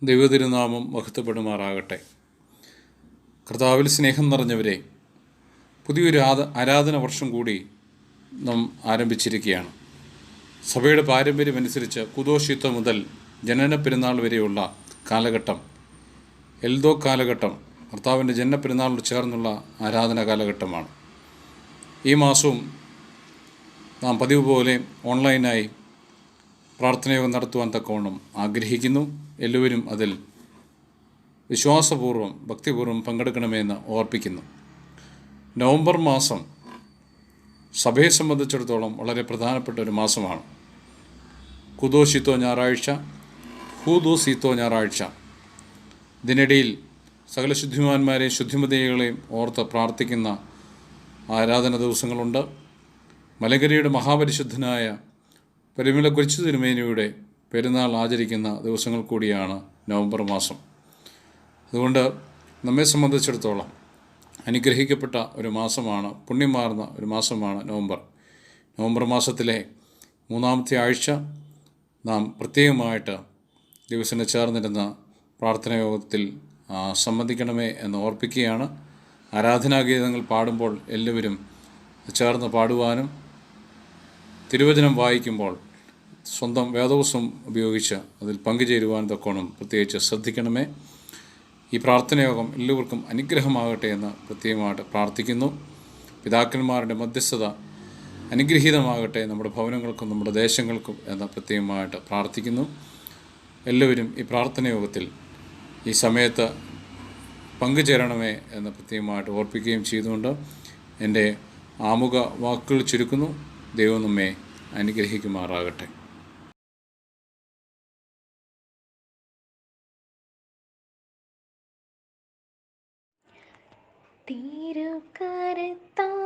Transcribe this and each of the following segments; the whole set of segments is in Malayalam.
ദൈവതിരുനാമം മഹത്വപ്പെടുമാറാകട്ടെ. കർത്താവിൽ സ്നേഹം നിറഞ്ഞവരെ, പുതിയൊരു ആരാധന വർഷം കൂടി നാം ആരംഭിച്ചിരിക്കുകയാണ്. സഭയുടെ പാരമ്പര്യമനുസരിച്ച് കുദോഷിത്വ മുതൽ ജനന പെരുന്നാൾ വരെയുള്ള കാലഘട്ടം എൽദോ കാലഘട്ടം, കർത്താവിൻ്റെ ജനന പെരുന്നാളിനോട് ചേർന്നുള്ള ആരാധന കാലഘട്ടമാണ്. ഈ മാസവും നാം പതിവ് പോലെ ഓൺലൈനായി പ്രാർത്ഥനയോഗം നടത്തുവാൻ തക്കവണ്ണം ആഗ്രഹിക്കുന്നു. എല്ലാവരും അതിൽ വിശ്വാസപൂർവ്വം ഭക്തിപൂർവ്വം പങ്കെടുക്കണമെന്ന് ഓർപ്പിക്കുന്നു. നവംബർ മാസം സഭയെ സംബന്ധിച്ചിടത്തോളം വളരെ പ്രധാനപ്പെട്ട ഒരു മാസമാണ്. കുദോഷിത്തോ ഞായറാഴ്ച, ഹൂദോസീത്തോ ഞായറാഴ്ച. ഇതിനിടയിൽ സകല ശുദ്ധിമാന്മാരെയും ശുദ്ധിമതികളെയും ഓർത്ത് പ്രാർത്ഥിക്കുന്ന ആരാധന ദിവസങ്ങളുണ്ട്. മലങ്കരയുടെ മഹാപരിശുദ്ധനായ പരിമല കൊച്ചു തിരുമേനിയുടെ പെരുന്നാൾ ആചരിക്കുന്ന ദിവസങ്ങൾ കൂടിയാണ് നവംബർ മാസം. അതുകൊണ്ട് നമ്മെ സംബന്ധിച്ചിടത്തോളം അനുഗ്രഹിക്കപ്പെട്ട ഒരു മാസമാണ്, പുണ്യമാർന്ന ഒരു മാസമാണ് നവംബർ മാസത്തിലെ 3-ാമത്തെ ആഴ്ച നാം പ്രത്യേകമായിട്ട് ദിവസത്തിന് ചേർന്നിരുന്ന പ്രാർത്ഥനായോഗത്തിൽ സംബന്ധിക്കണമേ എന്ന് ഓർപ്പിക്കുകയാണ്. ആരാധനാഗീതങ്ങൾ പാടുമ്പോൾ എല്ലാവരും ചേർന്ന് പാടുവാനും തിരുവചനം വായിക്കുമ്പോൾ സ്വന്തം വേദപുസ്തകം ഉപയോഗിച്ച് അതിൽ പങ്കുചേരുവാൻ തക്കോണം പ്രത്യേകിച്ച് ശ്രദ്ധിക്കണമേ. ഈ പ്രാർത്ഥനയോഗം എല്ലാവർക്കും അനുഗ്രഹമാകട്ടെ എന്ന് പ്രത്യേകമായിട്ട് പ്രാർത്ഥിക്കുന്നു. പിതാക്കന്മാരുടെ മധ്യസ്ഥത അനുഗ്രഹീതമാകട്ടെ നമ്മുടെ ഭവനങ്ങൾക്കും നമ്മുടെ ദേശങ്ങൾക്കും എന്ന് പ്രത്യേകമായിട്ട് പ്രാർത്ഥിക്കുന്നു. എല്ലാവരും ഈ പ്രാർത്ഥനയോഗത്തിൽ ഈ സമയത്ത് പങ്കുചേരണമേ എന്ന് പ്രത്യേകമായിട്ട് ഓർപ്പിക്കുകയും ചെയ്തുകൊണ്ട് എൻ്റെ ആമുഖ വാക്കുകൾ ചുരുക്കുന്നു. ദൈവം നമ്മെ അനുഗ്രഹിക്കുമാറാകട്ടെ. തിരുകരത്താൽ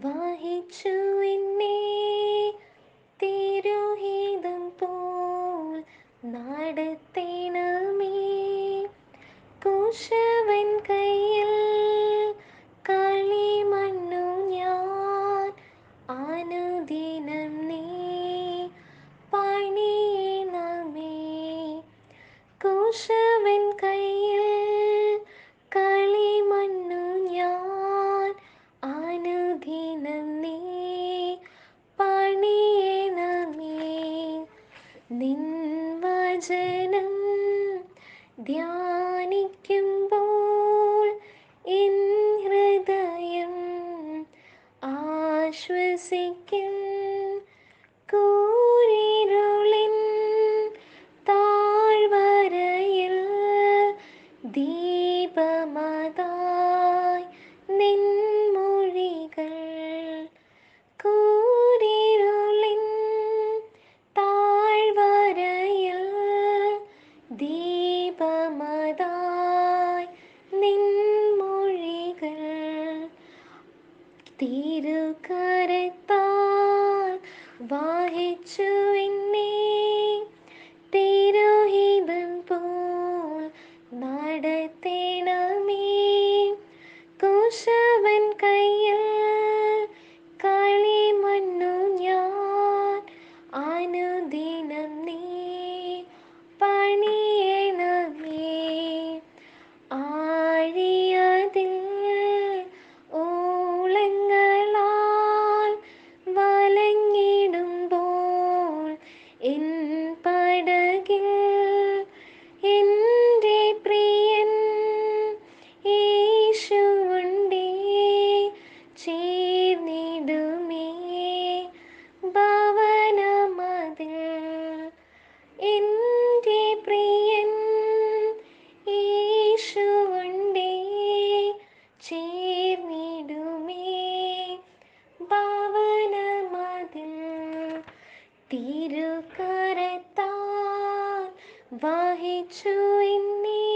വഹിച്ചു എന്നെ തിരുഹിതം പോൽ നടത്തേണമേ. കുശവൻ കയ്യിൽ കളിമണ്ണു ഞാൻ അനുദിനം നീ പണിയണമേ. കുശവൻ കയ്യിൽ കളിമണ്ണു ഞാൻ അനുദിനം നീ പണിയണമേ. നിൻ വചനം ധ്യാനിക്കുമ്പോൾ എൻ ഹൃദയം ആശ്വസിക്കും. കൂരിരുളിൻ താഴ്വരയിൽ ദീപമതായി നിൻ മൊഴികൾ. കൂരിരുളിൻ താഴ്വരയിൽ ദീപമതായി നിൻ മൊഴികൾ. തിരുകരത്താൽ വഹിച്ചു എന്നെ തിരുഹിതം പോൽ നടത്തേണമേ. കുശവൻ കയ്യിൽ കളിമണ്ണു ഞാൻ അനുദിനം നീ പണിയണമേ. ആഴിയതിൽ ഓളങ്ങളാൽ വലഞ്ഞിടുമ്പോൾ എൻ പടകിൽ എൻ്റെ പ്രിയൻ യേശുവുണ്ടേ ചേർന്നിടുമേ ഭവനമതിൽ. എൻ്റെ പ്രിയൻ യേശുവുണ്ടേ ചേർന്നിടുമേ ഭവനമതിൽ. തിരുകരത്താൽ വഹിച്ചു എന്നെ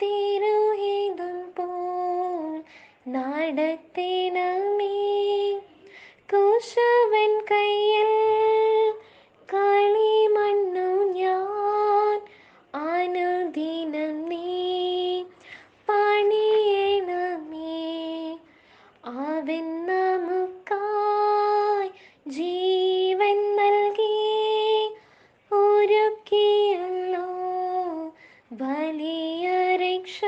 തിരുഹിതം പോൽ നടത്തേണമേ. കുശവൻ കയ്യിൽ കളിമണ്ണു ഞാൻ അനുദിനം നീ പണിയണമേ. അവൻ നമുക്കായി ജീവൻ നൽകി ഒരുക്കിയല്ലോ പരീക്ഷ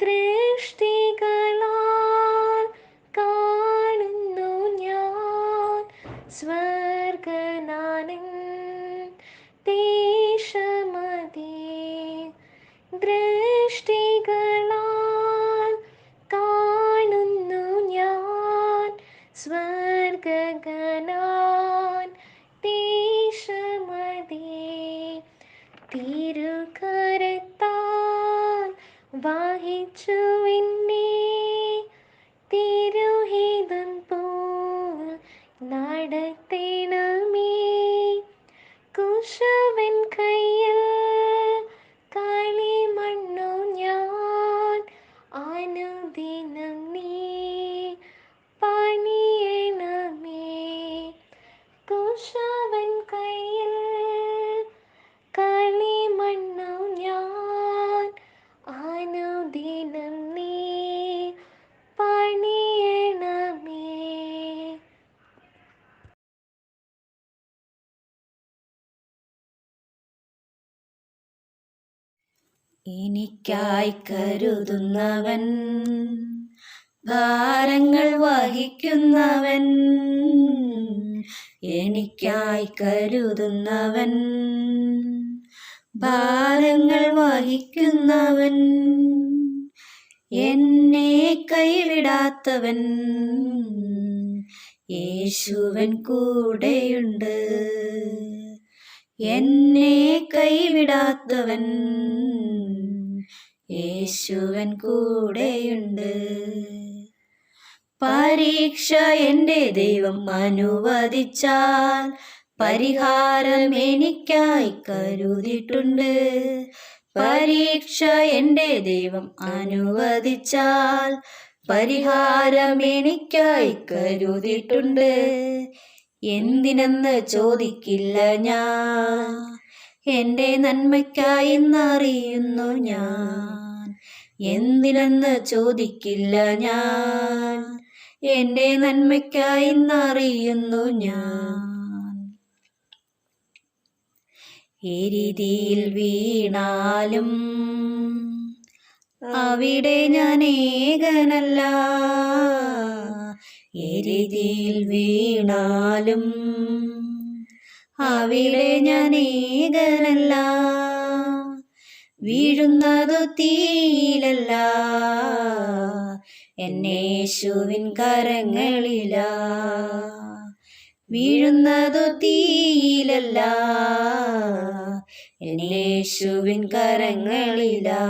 ദൃഷ്ടികളാൽ കാണുന്നു ഞാൻ സ്വർഗനാനൻ ദേശമതേ ദൃഷ്ടികളാൽ കാണുന്നു ഞാൻ സ്വർഗനാൻ ദേശമതേ തിരുകരത്താൽ വഹിച്ചു എന്നെ തിരുഹിതം പോൽ നടത്തണമേ കുശവൻ കയ്യിൽ കളിമണ്ണു ഞാൻ അനുദിനം നീ പണിയണമേ കുശവൻ കയ്യിൽ കളിമണ്ണു ഞാൻ അനുദിനം നീ പണിയണമേ. എനിക്കായി കരുതുന്നവൻ ഭാരങ്ങൾ വഹിക്കുന്നവൻ എനിക്കായി കരുതുന്നവൻ ഭാരങ്ങൾ വഹിക്കുന്നവൻ എന്നെ കൈവിടാത്തവൻ യേശുവൻ കൂടെയുണ്ട് എന്നെ കൈവിടാത്തവൻ യേശുവൻ കൂടെയുണ്ട് പരീക്ഷ എൻ്റെ ദൈവം അനുവദിച്ചാൽ പരിഹാരം എനിക്കായി കരുതിയിട്ടുണ്ട് പരീക്ഷ എൻ്റെ ദൈവം അനുവദിച്ചാൽ പരിഹാരം എനിക്കായി കരുതിയിട്ടുണ്ട് എന്തിനെന്ന് ചോദിക്കില്ല ഞാൻ എൻ്റെ നന്മയ്ക്കായി എന്നറിയുന്നു ഞാൻ എന്തിനെന്ന് ചോദിക്കില്ല ഞാൻ എൻ്റെ നന്മയ്ക്കായി എന്നറിയുന്നു ഞാൻ എരിതിയിൽ വീണാലും അവിടെ ഞാൻ ഏകനല്ല എരിതിയിൽ വീണാലും അവിടെ ഞാൻ ഏകനല്ല വീഴുന്നതു തീയിലല്ല എന്നേശുവിൻ കരങ്ങളിലാ വീഴുന്നതു തീയിലല്ല എന്നേശുവിൻ കരങ്ങളിലാ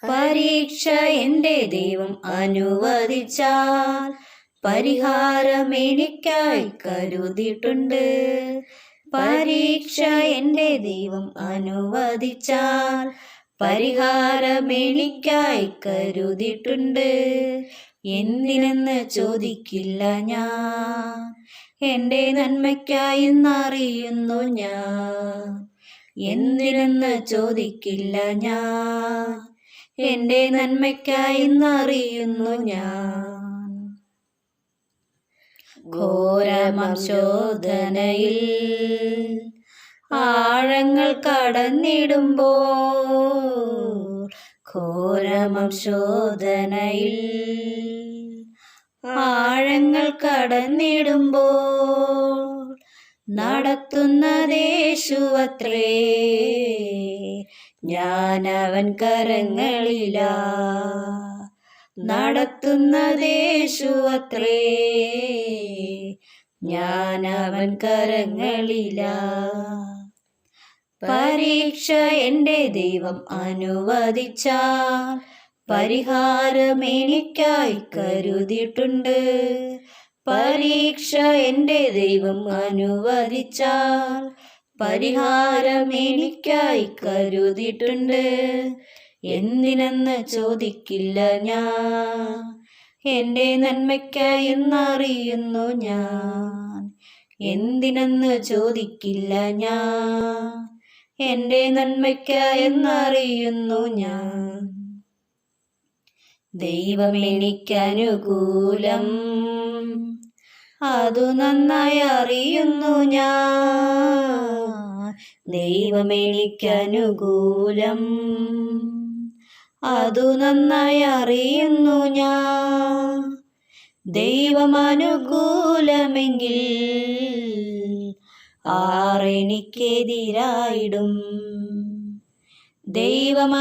പരീക്ഷ എൻ്റെ ദൈവം അനുവദിച്ചാൽ പരിഹാരം എനിക്കായി കരുതിയിട്ടുണ്ട് പരീക്ഷ എൻ്റെ ദൈവം അനുവദിച്ചാൽ പരിഹാരം എനിക്കായി കരുതിയിട്ടുണ്ട് എന്തിനെന്ന് ചോദിക്കില്ല ഞാൻ എൻ്റെ നന്മയ്ക്കായി എന്നറിയുന്നു ഞാൻ എന്തിനെന്ന് ചോദിക്കില്ല ഞാൻ എൻ്റെ നന്മയ്ക്കായി എന്നറിയുന്നു ഞാൻ ഘോരമം ശോധനയിൽ ആഴങ്ങൾ കടന്നിടുമ്പോൾ ഘോരമം ശോധനയിൽ ആഴങ്ങൾ കടന്നിടുമ്പോൾ നടത്തുന്നതേശുവത്രേ ഞാനവൻ കരങ്ങളിലാ നടത്തുന്നതേശുവത്രേ ഞാനവൻ കരങ്ങളിലാ പരീക്ഷ എൻ്റെ ദൈവം അനുവദിച്ചാൽ പരിഹാരം എനിക്കായി കരുതിയിട്ടുണ്ട് പരീക്ഷ എൻ്റെ ദൈവം അനുവദിച്ചാൽ പരിഹാരം എനിക്കായി കരുതിയിട്ടുണ്ട് എന്തിനെന്ന് ചോദിക്കില്ല ഞാൻ എൻ്റെ നന്മയ്ക്കായി എന്നറിയുന്നു ഞാൻ എന്തിനെന്ന് ചോദിക്കില്ല ഞാൻ എൻ്റെ നന്മയ്ക്കായി എന്നറിയുന്നു ഞാൻ ദൈവം എനിക്കനുകൂലം അതു നന്നായി അറിയുന്നു ഞാൻ ദൈവമെനിക്കനുകൂലം. അതു നന്നായി അറിയുന്നു ഞാൻ. ദൈവമനുകൂലമെങ്കിൽ ആരെനിക്കെതിരായിടും. ദൈവമനുകൂലമെങ്കിൽ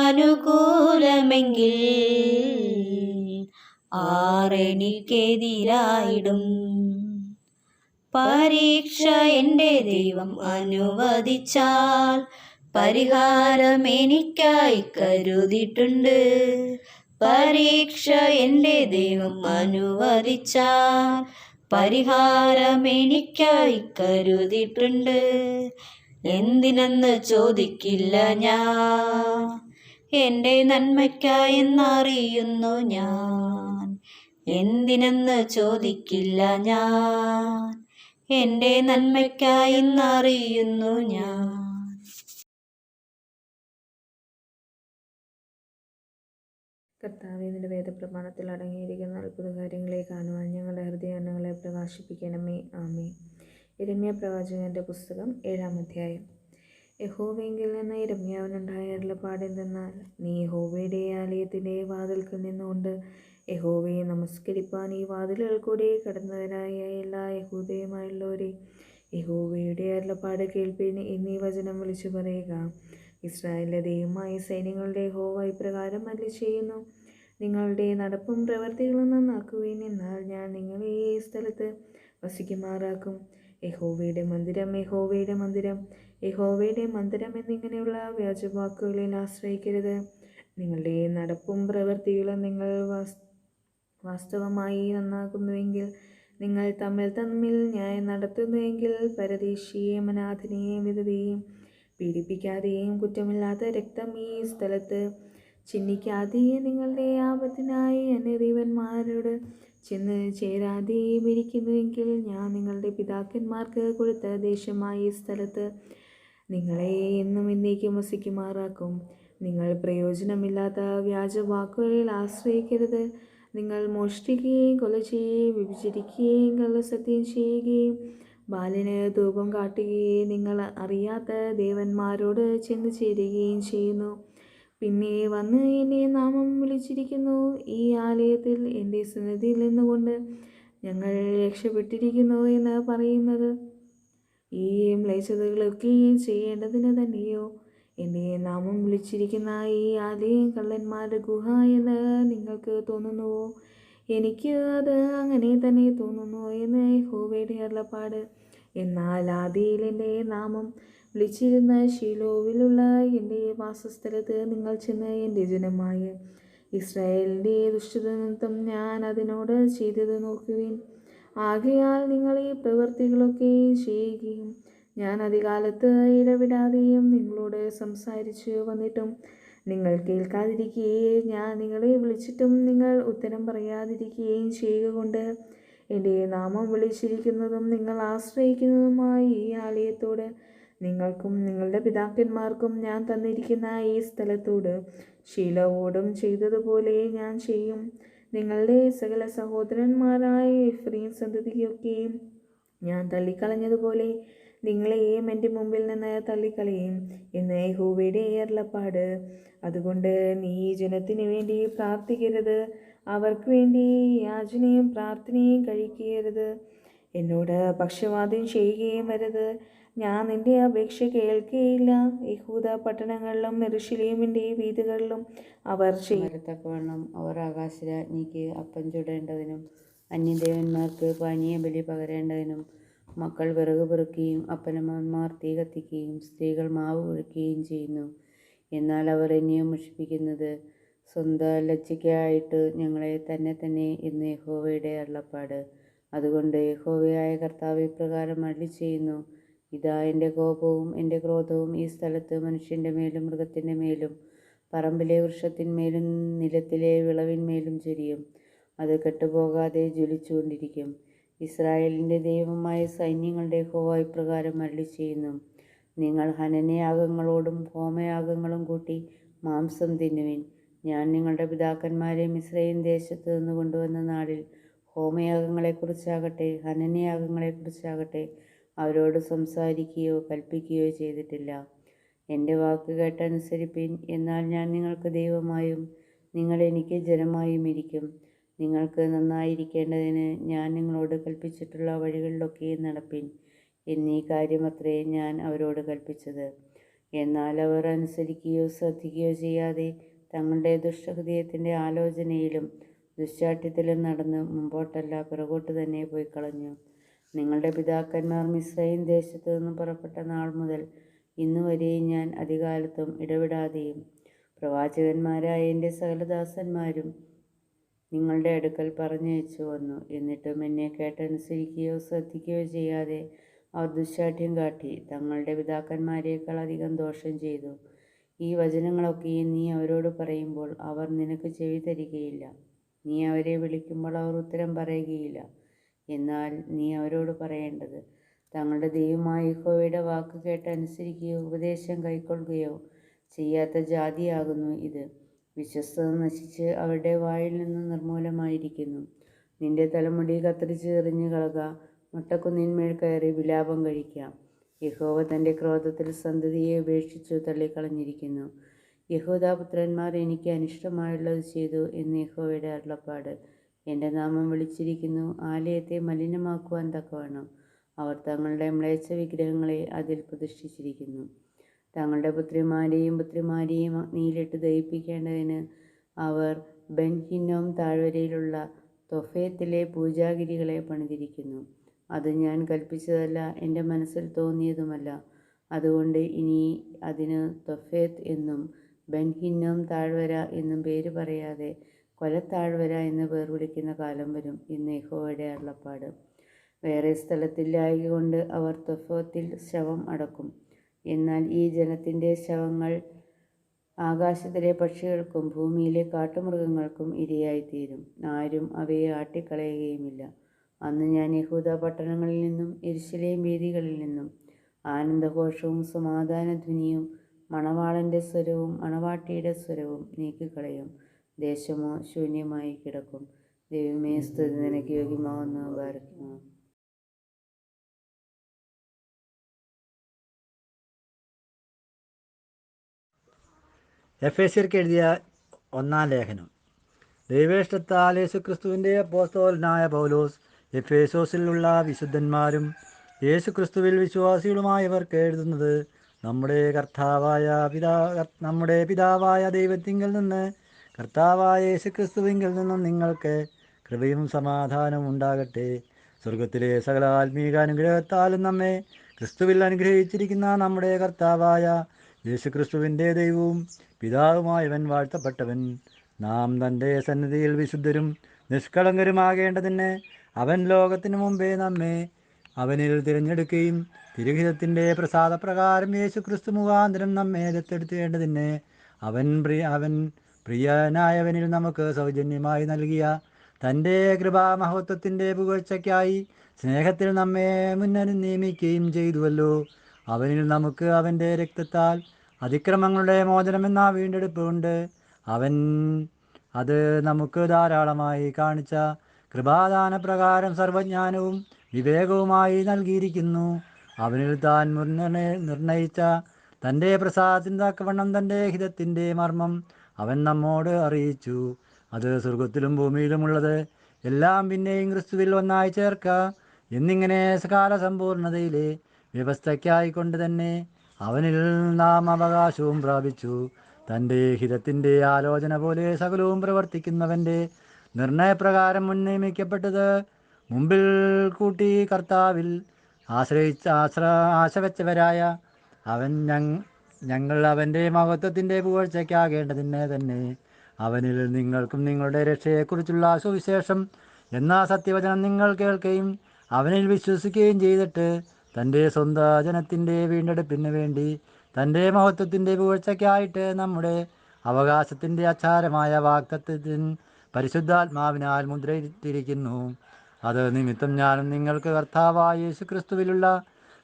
ആരെനിക്കെതിരായിടും. പരീക്ഷ എൻ്റെ ദൈവം അനുവദിച്ചാൽ പരിഹാരം എനിക്കായി കരുതിയിട്ടുണ്ട്. പരീക്ഷ എൻ്റെ ദൈവം അനുവദിച്ചാൽ പരിഹാരം എനിക്കായി കരുതിയിട്ടുണ്ട്. എന്തിനെന്ന് ചോദിക്കില്ല ഞാൻ, എൻ്റെ നന്മയ്ക്കായെന്നറിയുന്നു ഞാൻ. എന്തിനെന്ന് ചോദിക്കില്ല ഞാൻ, എൻ്റെ നന്മയ്ക്കായെന്നറിയുന്നു ഞാൻ. കർത്താവേ, നിന്റെ വേദപ്രമാണത്തിൽ അടങ്ങിയിരിക്കുന്ന അത്ഭുത കാര്യങ്ങളെ കാണുവാൻ ഞങ്ങളുടെ ഹൃദയങ്ങളെ പ്രകാശിപ്പിക്കണമേ. ആമേൻ. യിരെമ്യാ പ്രവാചകന്റെ പുസ്തകം 7-ാം അധ്യായം. യഹോവയെങ്കിൽ നിന്ന് യിരെമ്യാവിനുണ്ടായ അരുളപ്പാടെന്തെന്നാൽ, നീ യഹോവയുടെ ആലയത്തിൻ്റെ വാതിൽക്കൽ നിന്നുകൊണ്ട് യഹോവയെ നമസ്കരിപ്പാൻ ഈ വാതിലുകൾ കൂടി കടന്നവരായ എല്ലാ യഹൂദയുമായുള്ളവരെ, യഹോവയുടെ അരുളപ്പാട് കേൾപ്പീൻ എന്നീ വചനം വിളിച്ചു പറയുക. ഇസ്രായേലിന്റെ ദൈവമായ സൈന്യങ്ങളുടെ യഹോവ ഇപ്രകാരം അരുളിച്ചെയ്യുന്നു, നിങ്ങളുടെ നടപ്പും പ്രവൃത്തികളും നന്നാക്കുവിൻ, എന്നാൽ ഞാൻ നിങ്ങളെ ഈ സ്ഥലത്ത് വസിക്കുമാറാക്കും. യഹോവയുടെ മന്ദിരം, യഹോവയുടെ മന്ദിരം, യഹോവയുടെ മന്ദിരം എന്നിങ്ങനെയുള്ള വ്യാജവാക്കുകളിൽ ആശ്രയിക്കരുത്. നിങ്ങളുടെ നടപ്പും പ്രവൃത്തികളും നിങ്ങൾ വാസ്തവമായി നന്നാക്കുന്നുവെങ്കിൽ, നിങ്ങൾ തമ്മിൽ ന്യായം നടത്തുന്നുവെങ്കിൽ, പരദേശിയെയും അനാഥനെയും വിധവയെയും പീഡിപ്പിക്കാതെയും കുറ്റമില്ലാത്ത രക്തം ഈ സ്ഥലത്ത് ചിന്നിക്കാതെയും നിങ്ങളുടെ ആപത്തിനായി അന്യദേവന്മാരോട് ചെന്ന് ചേരാതെയും ഇരിക്കുന്നുവെങ്കിൽ, ഞാൻ നിങ്ങളുടെ പിതാക്കന്മാർക്ക് കൊടുത്ത ദേശമായ ഈ സ്ഥലത്ത് നിങ്ങളെ എന്നും എന്നേക്കും വസിക്കുമാറാക്കും. നിങ്ങൾ പ്രയോജനമില്ലാത്ത വ്യാജവാക്കുകളിൽ ആശ്രയിക്കരുത്. നിങ്ങൾ മോഷ്ടിക്കുകയും കൊല ചെയ്യുകയും വ്യഭിചരിക്കുകയും കള്ളസത്യം ചെയ്യുകയും ബാലിന് ധൂപം കാട്ടുകയും നിങ്ങൾ അറിയാത്ത ദേവന്മാരോട് ചെന്ന് ചേരുകയും ചെയ്യുന്നു. പിന്നെ വന്ന് എന്നെ നാമം വിളിച്ചിരിക്കുന്നു, ഈ ആലയത്തിൽ എൻ്റെ സന്നിധിയിൽ നിന്നുകൊണ്ട് ഞങ്ങൾ രക്ഷപ്പെട്ടിരിക്കുന്നു എന്ന് പറയുന്നത് ഈ മ്ലേച്ഛതകളൊക്കെയും ചെയ്യേണ്ടതിന് തന്നെയോ? എൻ്റെ നാമം വിളിച്ചിരിക്കുന്ന ഈ ആലയം കള്ളന്മാരുടെ ഗുഹ എന്ന് നിങ്ങൾക്ക് തോന്നുന്നുവോ? എനിക്ക് അത് അങ്ങനെ തന്നെ തോന്നുന്നു എന്ന് യഹോവയുടെ അരുളപ്പാട്. എന്നാൽ ആദിയിൽ എൻ്റെ നാമം വിളിച്ചിരുന്ന ശീലോവിലുള്ള എൻ്റെ വാസസ്ഥലത്ത് നിങ്ങൾ ചെന്ന് എൻ്റെ ജനമായ ഇസ്രായേലിൻ്റെ ദുഷ്ടത നിമിത്തം ഞാൻ അതിനോട് ചെയ്തത് നോക്കുവിൻ. ആകയാൽ നിങ്ങൾ ഈ പ്രവൃത്തികളൊക്കെ ചെയ്യുകയും ഞാൻ അധികാലത്ത് ഇടവിടാതെയും നിങ്ങളോട് സംസാരിച്ചു വന്നിട്ടും നിങ്ങൾ കേൾക്കാതിരിക്കുകയും ഞാൻ നിങ്ങളെ വിളിച്ചിട്ടും നിങ്ങൾ ഉത്തരം പറയാതിരിക്കുകയും ചെയ്യുക കൊണ്ട് എൻ്റെ നാമം വിളിച്ചിരിക്കുന്നതും നിങ്ങൾ ആശ്രയിക്കുന്നതുമായ ഈ ആലയത്തോട് നിങ്ങൾക്കും നിങ്ങളുടെ പിതാക്കന്മാർക്കും ഞാൻ തന്നിരിക്കുന്ന ഈ സ്ഥലത്തോട് ശീലോവോടും ചെയ്തതുപോലെ ഞാൻ ചെയ്യും. നിങ്ങളുടെ സകല സഹോദരന്മാരായ എഫ്രയീം സന്തതിയൊക്കെയും ഞാൻ തള്ളിക്കളഞ്ഞതുപോലെ നിങ്ങളെയും എൻ്റെ മുമ്പിൽ നിന്ന് തള്ളിക്കളയും എന്ന് യഹോവയുടെ അരുളപ്പാട്. അതുകൊണ്ട് നീ ജനത്തിനു വേണ്ടി പ്രാർത്ഥിക്കരുത്, അവർക്ക് വേണ്ടി യാചനയും പ്രാർത്ഥനയും കഴിക്കരുത്. എന്നോട് പക്ഷവാദം ചെയ്യുകയും വരുത്. ഞാൻ നിന്റെ അപേക്ഷ കേൾക്കുകയില്ല. യഹൂദ പട്ടണങ്ങളിലും യെരൂശലേമിൻ്റെ വീഥികളിലും അവർ ചെയ്യത്തക്കവണ്ണം അവർ ആകാശരാജ്ഞിക്ക് അപ്പം ചുടേണ്ടതിനും അന്യദേവന്മാർക്ക് പാനീയബലി പകരേണ്ടതിനും മക്കൾ വിറക് പെറുക്കുകയും അപ്പനമ്മമാർ തീ കത്തിക്കുകയും സ്ത്രീകൾ മാവ് കുഴയ്ക്കുകയും ചെയ്യുന്നു. എന്നാൽ അവർ എന്നെയും മുഷിപ്പിക്കുന്നത് സ്വന്തം ലജ്ജയ്ക്കായിട്ട് ഞങ്ങളെ തന്നെ എന്ന് യഹോവയുടെ അരുളപ്പാട്. അതുകൊണ്ട് യഹോവയായ കർത്താവ് ഇപ്രകാരം അരുളിച്ചെയ്യുന്നു, ഇതാ എൻ്റെ കോപവും എൻ്റെ ക്രോധവും ഈ സ്ഥലത്ത് മനുഷ്യൻ്റെ മേലും മൃഗത്തിൻ്റെ മേലും പറമ്പിലെ വൃക്ഷത്തിന്മേലും നിലത്തിലെ വിളവിന്മേലും ചൊരിയും. അത് കെട്ടുപോകാതെ ജ്വലിച്ചുകൊണ്ടിരിക്കും. ഇസ്രായേലിൻ്റെ ദൈവമായ സൈന്യങ്ങളുടെ യഹോവ ഇപ്രകാരം അരുളിച്ചെയ്യുന്നു, നിങ്ങൾ ഹനനയാഗങ്ങളോടും ഹോമയാഗങ്ങളും കൂട്ടി മാംസം തിന്നുവിൻ. ഞാൻ നിങ്ങളുടെ പിതാക്കന്മാരെ മിസ്രയീം ദേശത്ത് നിന്ന് കൊണ്ടുവന്ന നാളിൽ ഹോമയാഗങ്ങളെക്കുറിച്ചാകട്ടെ ഹനനയാഗങ്ങളെക്കുറിച്ചാകട്ടെ അവരോട് സംസാരിക്കുകയോ കൽപ്പിക്കുകയോ ചെയ്തിട്ടില്ല. എൻ്റെ വാക്ക് കേട്ടനുസരിപ്പിൻ, എന്നാൽ ഞാൻ നിങ്ങൾക്ക് ദൈവമായും നിങ്ങൾ എനിക്ക് ജനമായും ഇരിക്കും. നിങ്ങൾക്ക് നന്നായിരിക്കേണ്ടതിന് ഞാൻ നിങ്ങളോട് കൽപ്പിച്ചിട്ടുള്ള വഴികളിലൊക്കെയും നടപ്പിൻ എന്നീ കാര്യമത്രേ ഞാൻ അവരോട് കൽപ്പിച്ചത്. എന്നാൽ അവർ അനുസരിക്കുകയോ ശ്രദ്ധിക്കുകയോ ചെയ്യാതെ തങ്ങളുടെ ദുഷ്ടഹൃദയത്തിൻ്റെ ആലോചനയിലും ദുശ്ചാഠ്യത്തിലും നടന്ന് മുമ്പോട്ടല്ല പിറകോട്ട് തന്നെ പോയി കളഞ്ഞു. നിങ്ങളുടെ പിതാക്കന്മാർ മിസ്രയീം ദേശത്തു നിന്നും പുറപ്പെട്ട നാൾ മുതൽ ഇന്നുവരെയും ഞാൻ അധികാലത്തും ഇടവിടാതെയും പ്രവാചകന്മാരായ എൻ്റെ സകലദാസന്മാരും നിങ്ങളുടെ അടുക്കൽ പറഞ്ഞയച്ചു വന്നു. എന്നിട്ടും എന്നെ കേട്ടനുസരിക്കുകയോ ശ്രദ്ധിക്കുകയോ ചെയ്യാതെ അവർ ദുശ്ശാഠ്യം കാട്ടി തങ്ങളുടെ പിതാക്കന്മാരേക്കാൾ അധികം ദോഷം ചെയ്തു. ഈ വചനങ്ങളൊക്കെയും നീ അവരോട് പറയുമ്പോൾ അവർ നിനക്ക് ചെവി തരികയില്ല. നീ അവരെ വിളിക്കുമ്പോൾ അവർ ഉത്തരം പറയുകയില്ല. എന്നാൽ നീ അവരോട് പറയേണ്ടത്, തങ്ങളുടെ ദൈവമായ യഹോവയുടെ വാക്ക് കേട്ടനുസരിക്കുകയോ ഉപദേശം കൈക്കൊള്ളുകയോ ചെയ്യാത്ത ജാതിയാകുന്നു ഇത്. വിശ്വസ്തത നശിച്ച് അവരുടെ വായിൽ നിന്ന് നിർമൂലമായിരിക്കുന്നു. നിന്റെ തലമുടി കത്തിരിച്ച് എറിഞ്ഞു കളക, മുട്ടക്കുന്നിന്മേൽ കയറി വിലാപം കഴിക്കാം. യഹോവ തൻ്റെ ക്രോധത്തിൽ സന്തതിയെ ഉപേക്ഷിച്ചു തള്ളിക്കളഞ്ഞിരിക്കുന്നു. യഹൂദാപുത്രന്മാർ എനിക്ക് അനിഷ്ടമായുള്ളത് ചെയ്തു എന്ന് യഹോവയുടെ അരുളപ്പാട്. എൻ്റെ നാമം വിളിച്ചിരിക്കുന്നു ആലയത്തെ മലിനമാക്കുവാൻ തക്കവണ്ണം അവർ തങ്ങളുടെ മ്ലേച്ഛ വിഗ്രഹങ്ങളെ അതിൽ പ്രതിഷ്ഠിച്ചിരിക്കുന്നു. തങ്ങളുടെ പുത്രിമാരെയും അഗ്നിയിലിട്ട് ദഹിപ്പിക്കേണ്ടതിന് അവർ ബെൻഹിന്നോം താഴ്വരയിലുള്ള തൊഫേത്തിലെ പൂജാഗിരികളെ പണിതിരിക്കുന്നു. അത് ഞാൻ കൽപ്പിച്ചതല്ല, എൻ്റെ മനസ്സിൽ തോന്നിയതുമല്ല. അതുകൊണ്ട് ഇനി അതിന് തൊഫേത്ത് എന്നും ബെൻഹിന്നോം താഴ്വര എന്നും പേര് പറയാതെ കൊലത്താഴ്വര എന്ന് പേർ വിളിക്കുന്ന കാലം വരും എന്ന് യഹോവയുടെ അരുളപ്പാട്. വേറെ സ്ഥലത്തില്ലായകൊണ്ട് അവർ തൊഫേത്തിൽ ശവം അടക്കും. എന്നാൽ ഈ ജനത്തിൻ്റെ ശവങ്ങൾ ആകാശത്തിലെ പക്ഷികൾക്കും ഭൂമിയിലെ കാട്ടുമൃഗങ്ങൾക്കും ഇരയായിത്തീരും. ആരും അവയെ ആട്ടിക്കളയുകയുമില്ല. അന്ന് ഞാൻ യഹൂദ പട്ടണങ്ങളിൽ നിന്നും യെരൂശലേം വീഥികളിൽ നിന്നും ആനന്ദഘോഷവും സമാധാനധ്വനിയും മണവാളൻ്റെ സ്വരവും മണവാട്ടിയുടെ സ്വരവും നീക്കിക്കളയും. ദേശമോ ശൂന്യമായി കിടക്കും. ദൈവമേ, സ്തുതി നിനക്ക് യോഗ്യമാവുന്നു. ബാരക്കുമോ. എഫേസ്യർക്ക് എഴുതിയ 1-ാം ലേഖനം. ദൈവേഷ്ടത്താൽ യേശുക്രിസ്തുവിൻ്റെ അപ്പോസ്തലനായ പൗലോസ് എഫേസോസിലുള്ള വിശുദ്ധന്മാരും യേശുക്രിസ്തുവിൽ വിശ്വാസികളുമായവർക്ക് എഴുതുന്നത്, നമ്മുടെ പിതാവായ ദൈവത്തിങ്കിൽ നിന്ന് കർത്താവായ യേശുക്രിസ്തുവിങ്കിൽ നിന്നും നിങ്ങൾക്ക് കൃപയും സമാധാനവും ഉണ്ടാകട്ടെ. സ്വർഗത്തിലെ സകല ആത്മീക അനുഗ്രഹത്താലും നമ്മെ ക്രിസ്തുവിൽ അനുഗ്രഹിച്ചിരിക്കുന്ന നമ്മുടെ കർത്താവായ യേശുക്രിസ്തുവിൻ്റെ ദൈവവും പിതാവുമായവൻ വാഴ്ത്തപ്പെട്ടവൻ. നാം തൻ്റെ സന്നിധിയിൽ വിശുദ്ധരും നിഷ്കളങ്കരുമാകേണ്ടതിന് അവൻ ലോകത്തിനു മുമ്പേ നമ്മെ അവനിൽ തിരഞ്ഞെടുക്കുകയും തിരുഹിതത്തിൻ്റെ പ്രസാദപ്രകാരം യേശുക്രിസ്തു മുഖാന്തരം നമ്മെ ദത്തെടുത്തേണ്ടതിന് അവൻ പ്രിയനായവനിൽ നമുക്ക് സൗജന്യമായി നൽകിയ തൻ്റെ കൃപാമഹത്വത്തിൻ്റെ പുകഴ്ചയ്ക്കായി സ്നേഹത്തിൽ നമ്മെ മുന്നേ നിയമിക്കുകയും ചെയ്തുവല്ലോ. അവനിൽ നമുക്ക് അവൻ്റെ രക്തത്താൽ അതിക്രമങ്ങളുടെ മോചനമെന്ന വീണ്ടെടുപ്പുണ്ട്. അവൻ അത് നമുക്ക് ധാരാളമായി കാണിച്ച കൃപാദാനപ്രകാരം സർവജ്ഞാനവും വിവേകവുമായി നൽകിയിരിക്കുന്നു. അവനിൽ താൻ നിർണയിച്ച തൻ്റെ പ്രസാദത്തിന് തക്കവണ്ണം തൻ്റെ ഹിതത്തിൻ്റെ മർമ്മം അവൻ നമ്മോട് അറിയിച്ചു. അത് സ്വർഗത്തിലും ഭൂമിയിലുമുള്ളത് എല്ലാം പിന്നെയും ക്രിസ്തുവിൽ ഒന്നായി ചേർക്കുക എന്നിങ്ങനെ കാലസമ്പൂർണതയിലെ വ്യവസ്ഥയ്ക്കായിക്കൊണ്ട് തന്നെ അവനിൽ നാം അവകാശവും പ്രാപിച്ചു. തൻ്റെ ഹിതത്തിൻ്റെ ആലോചന പോലെ സകലവും പ്രവർത്തിക്കുന്നവൻ്റെ നിർണയപ്രകാരം മുൻനിയമിക്കപ്പെട്ടത് മുമ്പിൽ കൂട്ടി കർത്താവിൽ ആശവച്ചവരായ ഞങ്ങൾ അവൻ്റെ മഹത്വത്തിൻ്റെ പുകഴ്ചയ്ക്കാകേണ്ടതിന് തന്നെ അവനിൽ നിങ്ങൾക്കും നിങ്ങളുടെ രക്ഷയെക്കുറിച്ചുള്ള സുവിശേഷം എന്ന സത്യവചനം നിങ്ങൾ കേൾക്കുകയും അവനിൽ വിശ്വസിക്കുകയും ചെയ്തിട്ട് തൻ്റെ സ്വന്തം ജനത്തിൻ്റെ വീണ്ടെടുപ്പിന് വേണ്ടി തൻ്റെ മഹത്വത്തിൻ്റെ പുകഴ്ചയ്ക്കായിട്ട് നമ്മുടെ അവകാശത്തിൻ്റെ അച്ചാരമായ വാഗ്ദത്തത്തിന് പരിശുദ്ധാത്മാവിനാൽ മുദ്രയിട്ടിരിക്കുന്നു. അത് നിമിത്തം ഞാനും നിങ്ങൾക്ക് കർത്താവായ യേശുക്രിസ്തുവിലുള്ള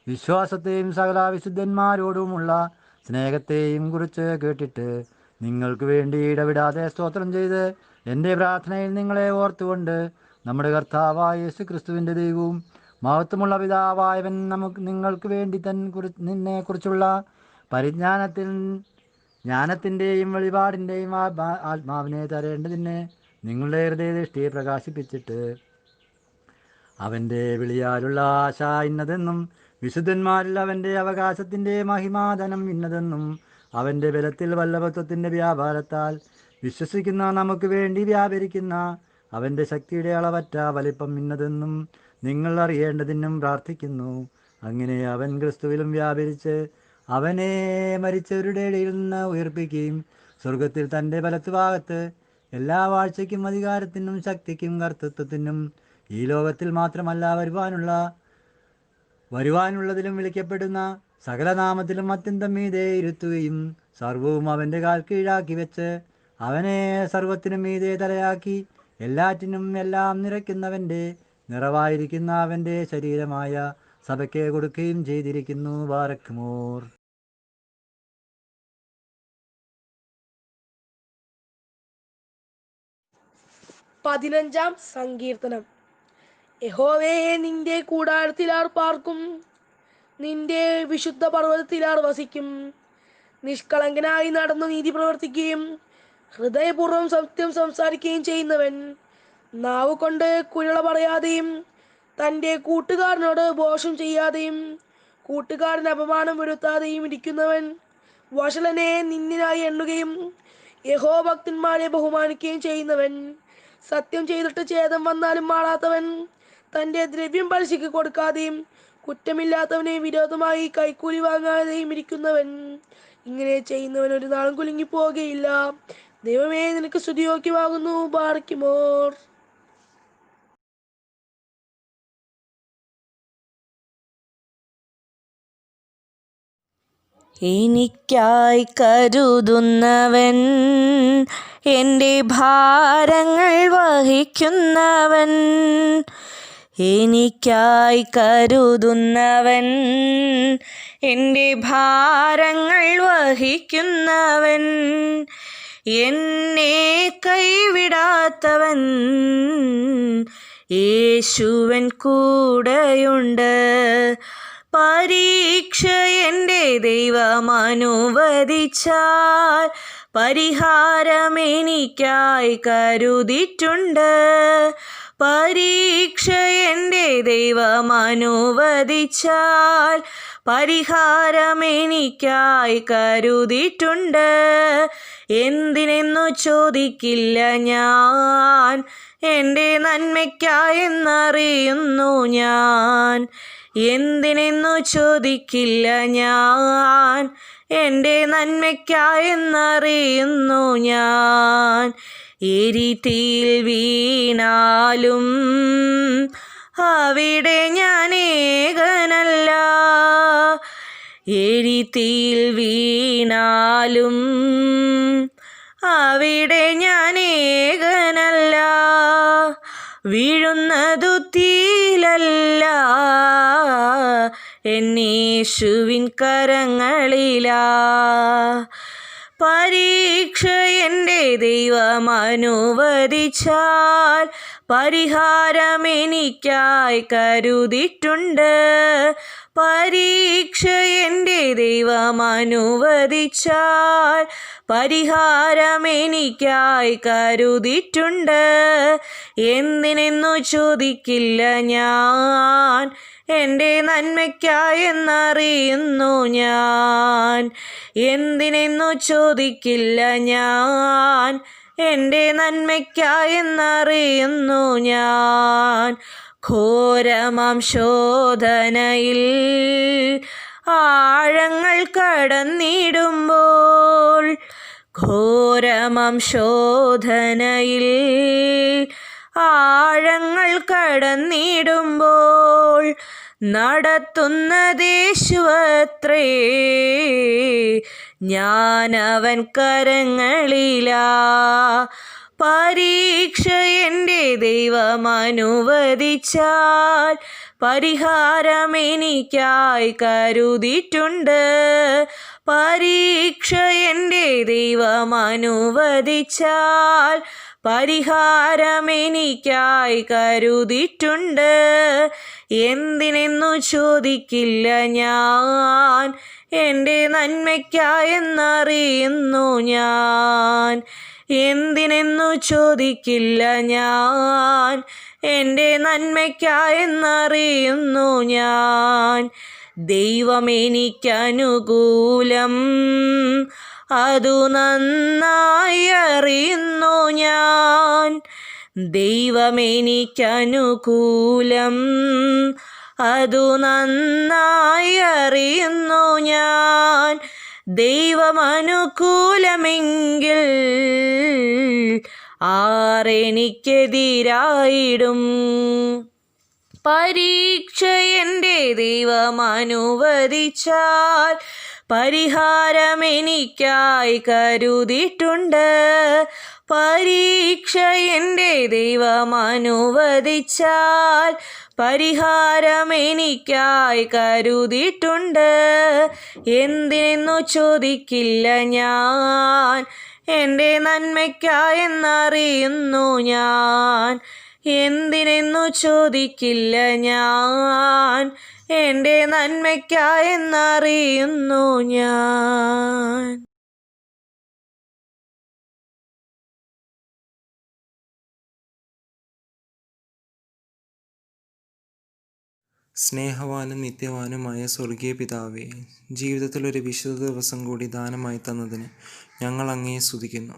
വിശ്വാസത്തെയും സകല വിശുദ്ധന്മാരോടുമുള്ള സ്നേഹത്തെയും കുറിച്ച് കേട്ടിട്ട് നിങ്ങൾക്ക് വേണ്ടി ഇടവിടാതെ സ്തോത്രം ചെയ്ത് എൻ്റെ പ്രാർത്ഥനയിൽ നിങ്ങളെ ഓർത്തുകൊണ്ട് നമ്മുടെ കർത്താവായ യേശുക്രിസ്തുവിൻ്റെ ദൈവവും മഹത്വമുള്ള പിതാവായവൻ നിങ്ങൾക്ക് വേണ്ടി നിന്നെക്കുറിച്ചുള്ള ജ്ഞാനത്തിൻ്റെയും വെളിപാടിൻ്റെയും ആത്മാവിനെ തരേണ്ടതിന് നിങ്ങളുടെ ഹൃദയദൃഷ്ടിയെ പ്രകാശിപ്പിച്ചിട്ട് അവൻ്റെ വിളിയാലുള്ള ആശ ഇന്നതെന്നും വിശുദ്ധന്മാരിൽ അവൻ്റെ അവകാശത്തിൻ്റെ മഹിമാധനം ഇന്നതെന്നും അവൻ്റെ ബലത്തിൽ വല്ലഭത്വത്തിൻ്റെ വ്യാപാരത്താൽ വിശ്വസിക്കുന്ന നമുക്ക് വേണ്ടി വ്യാപരിക്കുന്ന അവൻ്റെ ശക്തിയുടെ അളവറ്റ വലിപ്പം ഇന്നതെന്നും നിങ്ങൾ അറിയേണ്ടതിനും പ്രാർത്ഥിക്കുന്നു. അങ്ങനെ അവൻ ക്രിസ്തുവിലും വ്യാപരിച്ച് അവനെ മരിച്ചവരുടെ ഇടയിൽ നിന്ന് ഉയർപ്പിക്കുകയും സ്വർഗത്തിൽ തൻ്റെ വലത്തുഭാഗത്ത് എല്ലാ വാഴ്ചയ്ക്കും അധികാരത്തിനും ശക്തിക്കും കർത്തൃത്വത്തിനും ഈ ലോകത്തിൽ മാത്രമല്ല വരുവാനുള്ളതിലും വിളിക്കപ്പെടുന്ന സകല നാമത്തിലും അത്യന്തം മീതെ ഇരുത്തുകയും സർവവും അവൻ്റെ കാൽ കീഴാക്കി വെച്ച് അവനെ സർവത്തിനും മീതെ തലയാക്കി എല്ലാറ്റിനും എല്ലാം നിറയ്ക്കുന്നവൻ്റെ നിറവായിരിക്കുന്ന അവൻ്റെ ശരീരമായ സഭയ്ക്ക് കൊടുക്കുകയും ചെയ്തിരിക്കുന്നു. ബാറക്മോർ. പതിനഞ്ചാം സങ്കീർത്തനം. യഹോവേ, നിന്റെ കൂടാരത്തിലാർ പാർക്കും, നിന്റെ വിശുദ്ധ പർവ്വതത്തിലാർ വസിക്കും. നിഷ്കളങ്കനായി നടന്നു നീതി പ്രവർത്തിക്കുകയും ഹൃദയപൂർവ്വം സത്യം സംസാരിക്കുകയും ചെയ്യുന്നവൻ, നാവ് കൊണ്ട് കുഴള പറയാതെയും തൻ്റെ കൂട്ടുകാരനോട് ദോഷം ചെയ്യാതെയും കൂട്ടുകാരന് അപമാനം വരുത്താതെയും ഇരിക്കുന്നവൻ, വഷളനെ നിന്ദിനായി എണ്ണുകയും യഹോഭക്തന്മാരെ ബഹുമാനിക്കുകയും ചെയ്യുന്നവൻ, സത്യം ചെയ്തിട്ട് ഛേദം വന്നാലും മാറാത്തവൻ, തൻ്റെ ദ്രവ്യം പലിശയ്ക്ക് കൊടുക്കാതെയും കുറ്റമില്ലാത്തവനെ വിരോധമായി കൈക്കൂലി വാങ്ങാതെയും ഇരിക്കുന്നവൻ, ഇങ്ങനെ ചെയ്യുന്നവൻ ഒരു നാളും കുലുങ്ങിപ്പോകുകയില്ല. ദൈവമേ, നിനക്ക് സ്തുതിയോഗ്യമാകുന്നു. ബാറക്കുമോർ. എനിക്കായി കരുതുന്നവൻ, എൻ്റെ ഭാരങ്ങൾ വഹിക്കുന്നവൻ. എനിക്കായി കരുതുന്നവൻ, എൻ്റെ ഭാരങ്ങൾ വഹിക്കുന്നവൻ. എന്നെ കൈവിടാത്തവൻ, യേശുവൻ കൂടെയുണ്ട്. പരീക്ഷ എൻ്റെ ദൈവം അനുവദിച്ചാൽ പരിഹാരം എനിക്കായി കരുതിയിട്ടുണ്ട്. പരീക്ഷ എൻ്റെ ദൈവം അനുവദിച്ചാൽ പരിഹാരം എനിക്കായി കരുതിയിട്ടുണ്ട്. എന്തിനെന്നു ചോദിക്കില്ല ഞാൻ, എൻ്റെ നന്മയ്ക്കായെന്നറിയുന്നു ഞാൻ. എന്തിനെന്നു ചോദിക്കില്ല ഞാൻ, എൻ്റെ നന്മയ്ക്കായെന്നറിയുന്നു ഞാൻ. എരിതീയിൽ വീണാലും അവിടെ ഞാൻ ഏകനല്ല. എരിതീയിൽ വീണാലും അവിടെ ഞാൻ ഏകനല്ല. വീഴുന്നതു തീയിലല്ല, എന്നേശുവിൻ കരങ്ങളിലാ. പരീക്ഷ എൻ്റെ ദൈവം അനുവദിച്ചാൽ പരിഹാരം എനിക്കായി കരുതിയിട്ടുണ്ട്. പരീക്ഷ എൻ്റെ ദൈവം അനുവദിച്ചാൽ പരിഹാരം എനിക്കായി കരുതിയിട്ടുണ്ട്. എന്തിനെന്നു ചോദിക്കില്ല ഞാൻ, എൻ്റെ നന്മയ്ക്കായെന്നറിയുന്നു ഞാൻ. എന്തിനെന്നു ചോദിക്കില്ല ഞാൻ, എൻ്റെ നന്മയ്ക്കായെന്നറിയുന്നു ഞാൻ. ഘോരമാം ശോധനയിൽ ആഴങ്ങൾ കടന്നിടുമ്പോൾ, ഘോരമാം ശോധനയിൽ ആഴങ്ങൾ കടന്നിടുമ്പോൾ നടത്തുന്നതേശുവത്രേ, ഞാനവൻ കരങ്ങളിലാ. പരീക്ഷ എൻ്റെ ദൈവം അനുവദിച്ചാൽ പരിഹാരം എനിക്കായി കരുതിയിട്ടുണ്ട്. പരീക്ഷ എൻ്റെ ദൈവം അനുവദിച്ചാൽ പരിഹാരമെനിക്കായി കരുതിയിട്ടുണ്ട്. എന്തിനെന്നു ചോദിക്കില്ല ഞാൻ, എൻ്റെ നന്മയ്ക്കായെന്നറിയുന്നു ഞാൻ. എന്തിനെന്നു ചോദിക്കില്ല ഞാൻ, എൻ്റെ നന്മയ്ക്കായെന്നറിയുന്നു ഞാൻ. ദൈവമെനിക്കനുകൂലം, അതു നന്നായി അറിയുന്നു ഞാൻ. ദൈവമെനിക്കനുകൂലം, അതു നന്നായി അറിയുന്നു ഞാൻ. ദൈവമനുകൂലമെങ്കിൽ ആരെനിക്കെതിരായിടും? പരീക്ഷ എൻ്റെ ദൈവം അനുവദിച്ചാൽ പരിഹാരമെനിക്കായി കരുതിയിട്ടുണ്ട്. പരീക്ഷ എൻ്റെ ദൈവം അനുവദിച്ചാൽ പരിഹാരമെനിക്കായി കരുതിയിട്ടുണ്ട്. എന്തിനെന്നു ചോദിക്കില്ല ഞാൻ, എൻ്റെ നന്മയ്ക്കായെന്നറിയുന്നു ഞാൻ. എന്തിനെന്നു ചോദിക്കില്ല ഞാൻ, എൻ്റെ നന്മയ്ക്കായെന്നറിയുന്നു ഞാൻ. സ്നേഹവാനും നിത്യവാനുമായ സ്വർഗീയ പിതാവേ, ജീവിതത്തിൽ ഒരു വിശുദ്ധ ദിവസം കൂടി ദാനമായി തന്നതിന് ഞങ്ങൾ അങ്ങയെ സ്തുതിക്കുന്നു.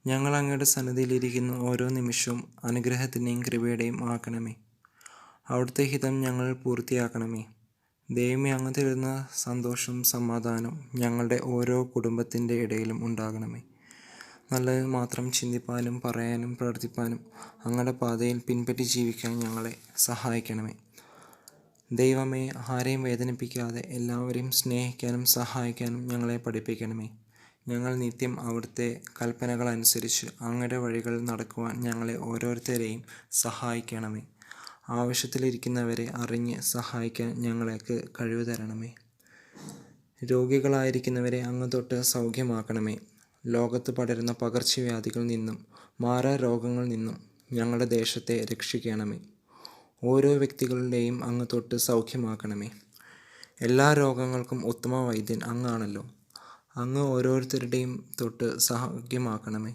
ഞങ്ങൾ അങ്ങയുടെ സന്നിധിയിലിരിക്കുന്ന ഓരോ നിമിഷവും അനുഗ്രഹത്തിൻ്റെയും കൃപയുടെയും ആക്കണമേ. അവിടുത്തെ ഹിതം ഞങ്ങൾ പൂർത്തിയാക്കണമേ. ദൈവമേ, അങ്ങ് തരുന്ന സന്തോഷവും സമാധാനവും ഞങ്ങളുടെ ഓരോ കുടുംബത്തിൻ്റെ ഇടയിലും ഉണ്ടാകണമേ. നല്ലത് മാത്രം ചിന്തിപ്പാനും പറയാനും പ്രവർത്തിപ്പാനും അങ്ങയുടെ പാതയിൽ പിൻപറ്റി ജീവിക്കാൻ ഞങ്ങളെ സഹായിക്കണമേ. ദൈവമേ, ആരെയും വേദനിപ്പിക്കാതെ എല്ലാവരെയും സ്നേഹിക്കാനും സഹായിക്കാനും ഞങ്ങളെ പഠിപ്പിക്കണമേ. ഞങ്ങൾ നിത്യം അവിടുത്തെ കൽപ്പനകൾ അനുസരിച്ച് അങ്ങയുടെ വഴികളിൽ നടക്കുവാൻ ഞങ്ങളെ ഓരോരുത്തരെയും സഹായിക്കണമേ. ആവശ്യത്തിലിരിക്കുന്നവരെ അറിഞ്ഞ് സഹായിക്കാൻ ഞങ്ങൾക്ക് കഴിവ് തരണമേ. രോഗികളായിരിക്കുന്നവരെ അങ്ങ് തൊട്ട് സൗഖ്യമാക്കണമേ. ലോകത്ത് പടരുന്ന പകർച്ചവ്യാധികളിൽ നിന്നും മാറാരോഗങ്ങളിൽ നിന്നും ഞങ്ങളുടെ ദേശത്തെ രക്ഷിക്കണമേ. ഓരോ വ്യക്തികളുടെയും അങ്ങ് തൊട്ട് സൗഖ്യമാക്കണമേ. എല്ലാ രോഗങ്ങൾക്കും ഉത്തമ വൈദ്യൻ അങ്ങാണല്ലോ. അങ്ങ് ഓരോരുത്തരുടെയും തൊട്ട് സൗഖ്യമാക്കണമേ.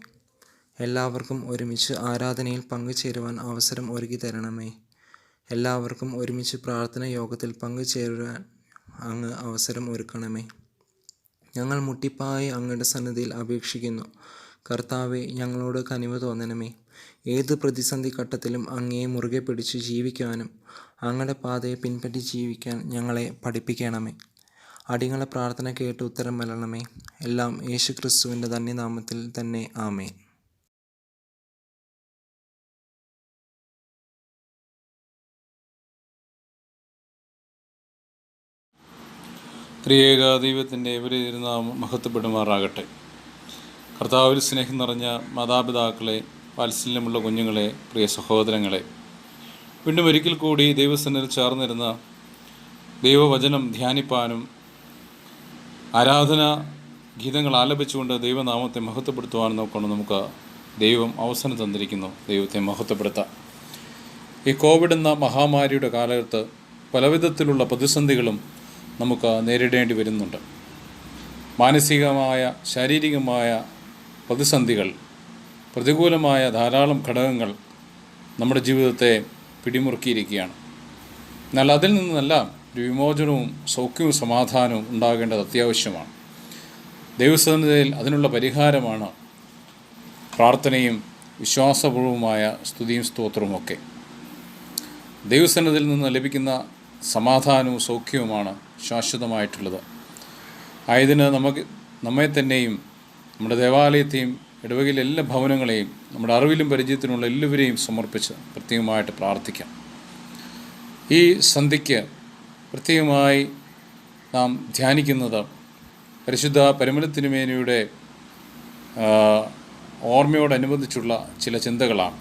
എല്ലാവർക്കും ഒരുമിച്ച് ആരാധനയിൽ പങ്കുചേരുവാൻ അവസരം ഒരുക്കി തരണമേ. എല്ലാവർക്കും ഒരുമിച്ച് പ്രാർത്ഥന യോഗത്തിൽ പങ്കുചേരുവാൻ അങ്ങ് അവസരം ഒരുക്കണമേ. ഞങ്ങൾ മുട്ടിപ്പായി അങ്ങയുടെ സന്നിധിയിൽ അപേക്ഷിക്കുന്നു. കർത്താവെ, ഞങ്ങളോട് കനിവ് തോന്നണമേ. ഏത് പ്രതിസന്ധി ഘട്ടത്തിലും അങ്ങയെ മുറുകെ പിടിച്ച് ജീവിക്കുവാനും അങ്ങയുടെ പാതയെ പിൻപറ്റി ജീവിക്കാൻ ഞങ്ങളെ പഠിപ്പിക്കണമേ. അടിയങ്ങളെ പ്രാർത്ഥന കേട്ട് ഉത്തരം നൽകണമേ. എല്ലാം യേശു ക്രിസ്തുവിൻ്റെ ധന്യനാമത്തിൽ തന്നെ. ആമേൻ. ത്രിയേക ദൈവത്തിൻ്റെ ഇവരെ ഇരുന്നാമം മഹത്വപ്പെടുമാറാകട്ടെ. കർത്താവിൽ സ്നേഹം നിറഞ്ഞ മാതാപിതാക്കളെ, വാത്സല്യമുള്ള കുഞ്ഞുങ്ങളെ, പ്രിയ സഹോദരങ്ങളെ, വീണ്ടും ഒരിക്കൽ കൂടി ദൈവസന്നിധിയിൽ ചേർന്നിരുന്ന ദൈവവചനം ധ്യാനിപ്പാനും ആരാധന ഗീതങ്ങൾ ആലപിച്ചുകൊണ്ട് ദൈവനാമത്തെ മഹത്വപ്പെടുത്തുവാനും നോക്കണം നമുക്ക് ദൈവം അവസരം തന്നിരിക്കുന്നു. ദൈവത്തെ മഹത്വപ്പെടുത്താം. ഈ കോവിഡ് എന്ന മഹാമാരിയുടെ കാലത്ത് പലവിധത്തിലുള്ള പ്രതിസന്ധികളും നമുക്ക് നേരിടേണ്ടി വരുന്നുണ്ട്. മാനസികമായ, ശാരീരികമായ പ്രതിസന്ധികൾ, പ്രതികൂലമായ ധാരാളം ഘടകങ്ങൾ നമ്മുടെ ജീവിതത്തെ പിടിമുറുക്കിയിരിക്കുകയാണ്. എന്നാൽ അതിൽ നിന്നെല്ലാം ഒരു വിമോചനവും സൗഖ്യവും സമാധാനവും ഉണ്ടാകേണ്ടത് അത്യാവശ്യമാണ്. ദൈവസന്നിധിയിൽ അതിനുള്ള പരിഹാരമാണ് പ്രാർത്ഥനയും വിശ്വാസപൂർവമായ സ്തുതിയും സ്തോത്രവുമൊക്കെ. ദൈവസന്നിധിയിൽ നിന്ന് ലഭിക്കുന്ന സമാധാനവും സൗഖ്യവുമാണ് ശാശ്വതമായിട്ടുള്ളത്. ആയതിന് നമ്മെ തന്നെയും നമ്മുടെ ദേവാലയത്തെയും ഇടവകയിലെ എല്ലാ ഭവനങ്ങളെയും നമ്മുടെ അറിവിലും പരിചയത്തിനുള്ള എല്ലാവരെയും സമർപ്പിച്ച് പ്രത്യേകമായിട്ട് പ്രാർത്ഥിക്കാം. ഈ സന്ധ്യയ്ക്ക് പ്രത്യേകമായി നാം ധ്യാനിക്കുന്നത് പരിശുദ്ധ പരിമല തിരുമേനിയുടെ ഓർമ്മയോടനുബന്ധിച്ചുള്ള ചില ചിന്തകളാണ്.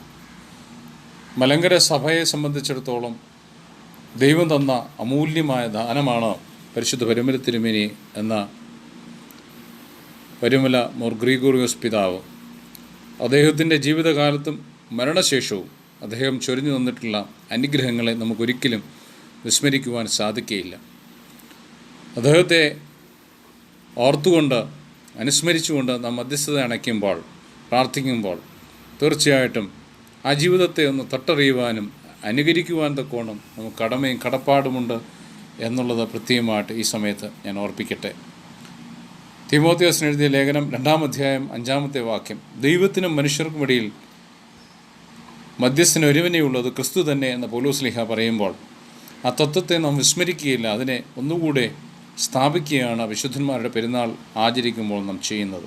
മലങ്കര സഭയെ സംബന്ധിച്ചിടത്തോളം ദൈവം തന്ന അമൂല്യമായ ദാനമാണ് പരിശുദ്ധ പരിമല തിരുമേനി എന്ന പരിമല മോർ ഗ്രിഗോറിയോസ് പിതാവ്. അദ്ദേഹത്തിൻ്റെ ജീവിതകാലത്തും മരണശേഷവും അദ്ദേഹം ചൊരിഞ്ഞു തന്നിട്ടുള്ള അനുഗ്രഹങ്ങളെ നമുക്കൊരിക്കലും വിസ്മരിക്കുവാൻ സാധിക്കുകയില്ല. അദ്ദേഹത്തെ ഓർത്തുകൊണ്ട് അനുസ്മരിച്ചുകൊണ്ട് നാം മധ്യസ്ഥത അണയ്ക്കുമ്പോൾ, പ്രാർത്ഥിക്കുമ്പോൾ തീർച്ചയായിട്ടും ആ ജീവിതത്തെ ഒന്ന് തൊട്ടറിയുവാനും അനുകരിക്കുവാൻ തക്കോണം നമുക്ക് കടമയും കടപ്പാടുമുണ്ട് എന്നുള്ളത് പ്രത്യേകമായിട്ട് ഈ സമയത്ത് ഞാൻ ഓർപ്പിക്കട്ടെ. തീമോഥെയോസിന് എഴുതിയ ലേഖനം 2-ാം അധ്യായം 5-ാമത്തെ വാക്യം, ദൈവത്തിനും മനുഷ്യർക്കുമിടയിൽ മധ്യസ്ഥന് ഒരുവനേ ഉള്ളത് ക്രിസ്തു തന്നെ എന്ന് പൗലോസ്ലീഹ പറയുമ്പോൾ ആ തത്വത്തെ നാം വിസ്മരിക്കുകയില്ല, അതിനെ ഒന്നുകൂടെ സ്ഥാപിക്കുകയാണ് വിശുദ്ധന്മാരുടെ പെരുന്നാൾ ആചരിക്കുമ്പോൾ നാം ചെയ്യുന്നത്.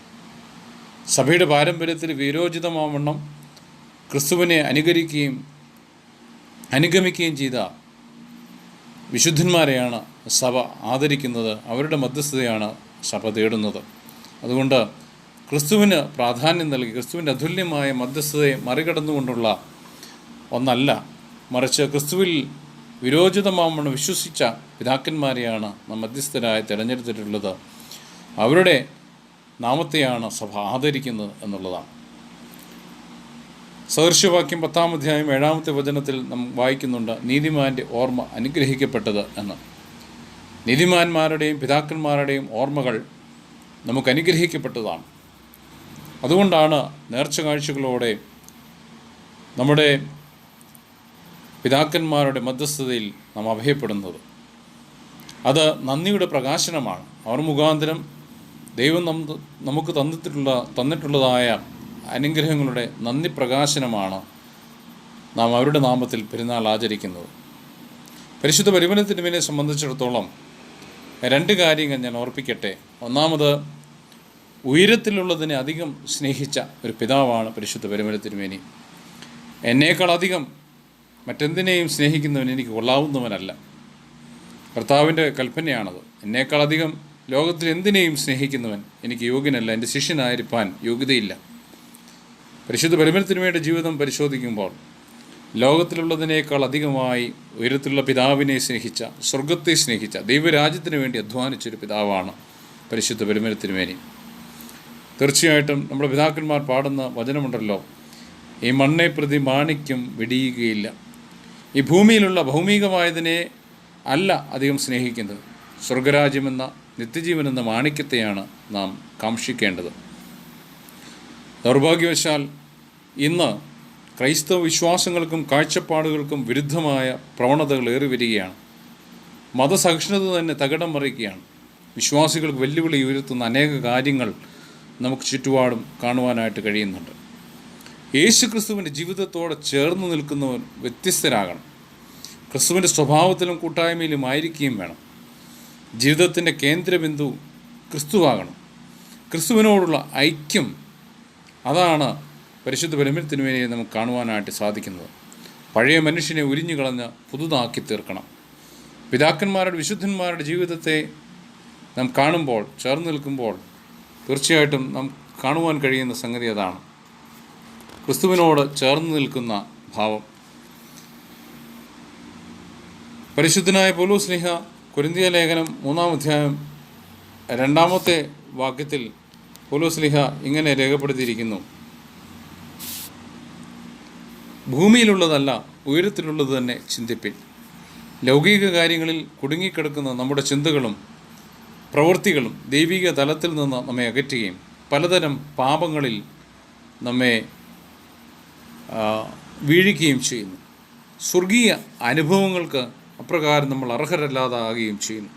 സഭയുടെ പാരമ്പര്യത്തിൽ വിരോചിതമാവണ്ണം ക്രിസ്തുവിനെ അനുഗമിക്കുകയും ചെയ്ത വിശുദ്ധന്മാരെയാണ് സഭ ആദരിക്കുന്നത്, അവരുടെ മധ്യസ്ഥതയാണ് സഭ തേടുന്നത്. അതുകൊണ്ട് ക്രിസ്തുവിന് പ്രാധാന്യം നൽകി ക്രിസ്തുവിൻ്റെ അതുല്യമായ മധ്യസ്ഥതയെ മറികടന്നുകൊണ്ടുള്ള ഒന്നല്ല, മറിച്ച് ക്രിസ്തുവിൽ വിരോചിതമാവണ്ണം വിശ്വസിച്ച പിതാക്കന്മാരെയാണ് നാം മധ്യസ്ഥരായി തിരഞ്ഞെടുത്തിട്ടുള്ളത്. അവരുടെ നാമത്തെയാണ് സഭ ആദരിക്കുന്നത് എന്നുള്ളതാണ്. സദൃശ്യവാക്യം 10-ാം അധ്യായം 7-ാമത്തെ വചനത്തിൽ നാം വായിക്കുന്നുണ്ട്, നീതിമാൻ്റെ ഓർമ്മ അനുഗ്രഹിക്കപ്പെട്ടത് എന്ന്. നീതിമാന്മാരുടെയും പിതാക്കന്മാരുടെയും ഓർമ്മകൾ നമുക്ക് അനുഗ്രഹിക്കപ്പെട്ടതാണ്. അതുകൊണ്ടാണ് നേർച്ച കാഴ്ചകളോടെ നമ്മുടെ പിതാക്കന്മാരുടെ മധ്യസ്ഥതയിൽ നാം അഭയപ്പെടുന്നത്. അത് നന്ദിയുടെ പ്രകാശനമാണ്. അവർ മുഖാന്തരം ദൈവം നമുക്ക് തന്നിട്ടുള്ളതായ അനുഗ്രഹങ്ങളുടെ നന്ദി പ്രകാശനമാണ് നാം അവരുടെ നാമത്തിൽ പെരുന്നാൾ ആചരിക്കുന്നത്. പരിശുദ്ധ പരിമലത്തിനുവിനെ സംബന്ധിച്ചിടത്തോളം 2 കാര്യങ്ങൾ ഞാൻ ഓർപ്പിക്കട്ടെ. ഒന്നാമത്, ഉയരത്തിലുള്ളതിനെ അധികം സ്നേഹിച്ച ഒരു പിതാവാണ് പരിശുദ്ധ പരിമലത്തിനുവേനി. എന്നേക്കാളധികം മറ്റെന്തിനേയും സ്നേഹിക്കുന്നവൻ എനിക്ക് കൊള്ളാവുന്നവനല്ല. കർത്താവിൻ്റെ കൽപ്പനയാണത്. എന്നേക്കാളധികം ലോകത്തിൽ എന്തിനേയും സ്നേഹിക്കുന്നവൻ എനിക്ക് യോഗ്യനല്ല, എൻ്റെ ശിഷ്യനായിരിക്കാൻ യോഗ്യതയില്ല. പരിശുദ്ധ പരിമലത്തിനുവേണ്ടി ജീവിതം പരിശോധിക്കുമ്പോൾ ലോകത്തിലുള്ളതിനേക്കാൾ അധികമായി ഉയരത്തിലുള്ള പിതാവിനെ സ്നേഹിച്ച, സ്വർഗത്തെ സ്നേഹിച്ച, ദൈവരാജ്യത്തിന് വേണ്ടി അധ്വാനിച്ചൊരു പിതാവാണ് പരിശുദ്ധ പരിമലത്തിനുവേനി. തീർച്ചയായിട്ടും നമ്മുടെ പിതാക്കന്മാർ പാടുന്ന വചനമുണ്ടല്ലോ, ഈ മണ്ണെ പ്രതി മാണിക്യം വെടിയുകയില്ല. ഈ ഭൂമിയിലുള്ള ഭൗമികമായതിനെ അല്ല അധികം സ്നേഹിക്കുന്നത്, സ്വർഗരാജ്യമെന്ന നിത്യജീവനെന്ന മാണിക്യത്തെയാണ് നാം കാക്ഷിക്കേണ്ടത്. ദൗർഭാഗ്യവശാൽ ഇന്ന് ക്രൈസ്തവ വിശ്വാസങ്ങൾക്കും കാഴ്ചപ്പാടുകൾക്കും വിരുദ്ധമായ പ്രവണതകൾ ഏറി വരികയാണ്. മതസഹിഷ്ണുത തന്നെ തകിടം മറിയുകയാണ്. വിശ്വാസികൾക്ക് വെല്ലുവിളി ഉയർത്തുന്ന അനേക കാര്യങ്ങൾ നമുക്ക് ചുറ്റുപാടും കാണുവാനായിട്ട് കഴിയുന്നുണ്ട്. യേശു ക്രിസ്തുവിൻ്റെ ജീവിതത്തോടെ ചേർന്ന് നിൽക്കുന്നവർ വ്യത്യസ്തരാകണം. ക്രിസ്തുവിൻ്റെ സ്വഭാവത്തിലും കൂട്ടായ്മയിലും ആയിരിക്കുകയും വേണം. ജീവിതത്തിൻ്റെ കേന്ദ്രബിന്ദു ക്രിസ്തുവാകണം. ക്രിസ്തുവിനോടുള്ള ഐക്യം, അതാണ് പരിശുദ്ധ പരിമലത്തിനുവേണ്ടി നമുക്ക് കാണുവാനായിട്ട് സാധിക്കുന്നത്. പഴയ മനുഷ്യനെ ഉരിഞ്ഞു കളഞ്ഞ് പുതുതാക്കി തീർക്കണം. പിതാക്കന്മാരുടെ വിശുദ്ധന്മാരുടെ ജീവിതത്തെ നാം കാണുമ്പോൾ, ചേർന്ന് നിൽക്കുമ്പോൾ തീർച്ചയായിട്ടും നാം കാണുവാൻ കഴിയുന്ന സംഗതി അതാണ്, ക്രിസ്തുവിനോട് ചേർന്ന് നിൽക്കുന്ന ഭാവം. പരിശുദ്ധനായ പൗലോസ്ലീഹ കൊരിന്തിയ ലേഖനം 3-ാം അധ്യായം 2-ാമത്തെ വാക്യത്തിൽ പൗലോസ്ലീഹ ഇങ്ങനെ രേഖപ്പെടുത്തിയിരിക്കുന്നു, ഭൂമിയിലുള്ളതല്ല ഉയരത്തിലുള്ളത് തന്നെ ചിന്തിപ്പിൻ. ലൗകിക കാര്യങ്ങളിൽ കുടുങ്ങിക്കിടക്കുന്ന നമ്മുടെ ചിന്തകളും പ്രവൃത്തികളും ദൈവിക തലത്തിൽ നിന്ന് നമ്മെ അകറ്റുകയും പലതരം പാപങ്ങളിൽ നമ്മെ വീഴിക്കുകയും ചെയ്യുന്നു. സ്വർഗീയ അനുഭവങ്ങൾക്ക് അപ്രകാരം നമ്മൾ അർഹരല്ലാതാകുകയും ചെയ്യുന്നു.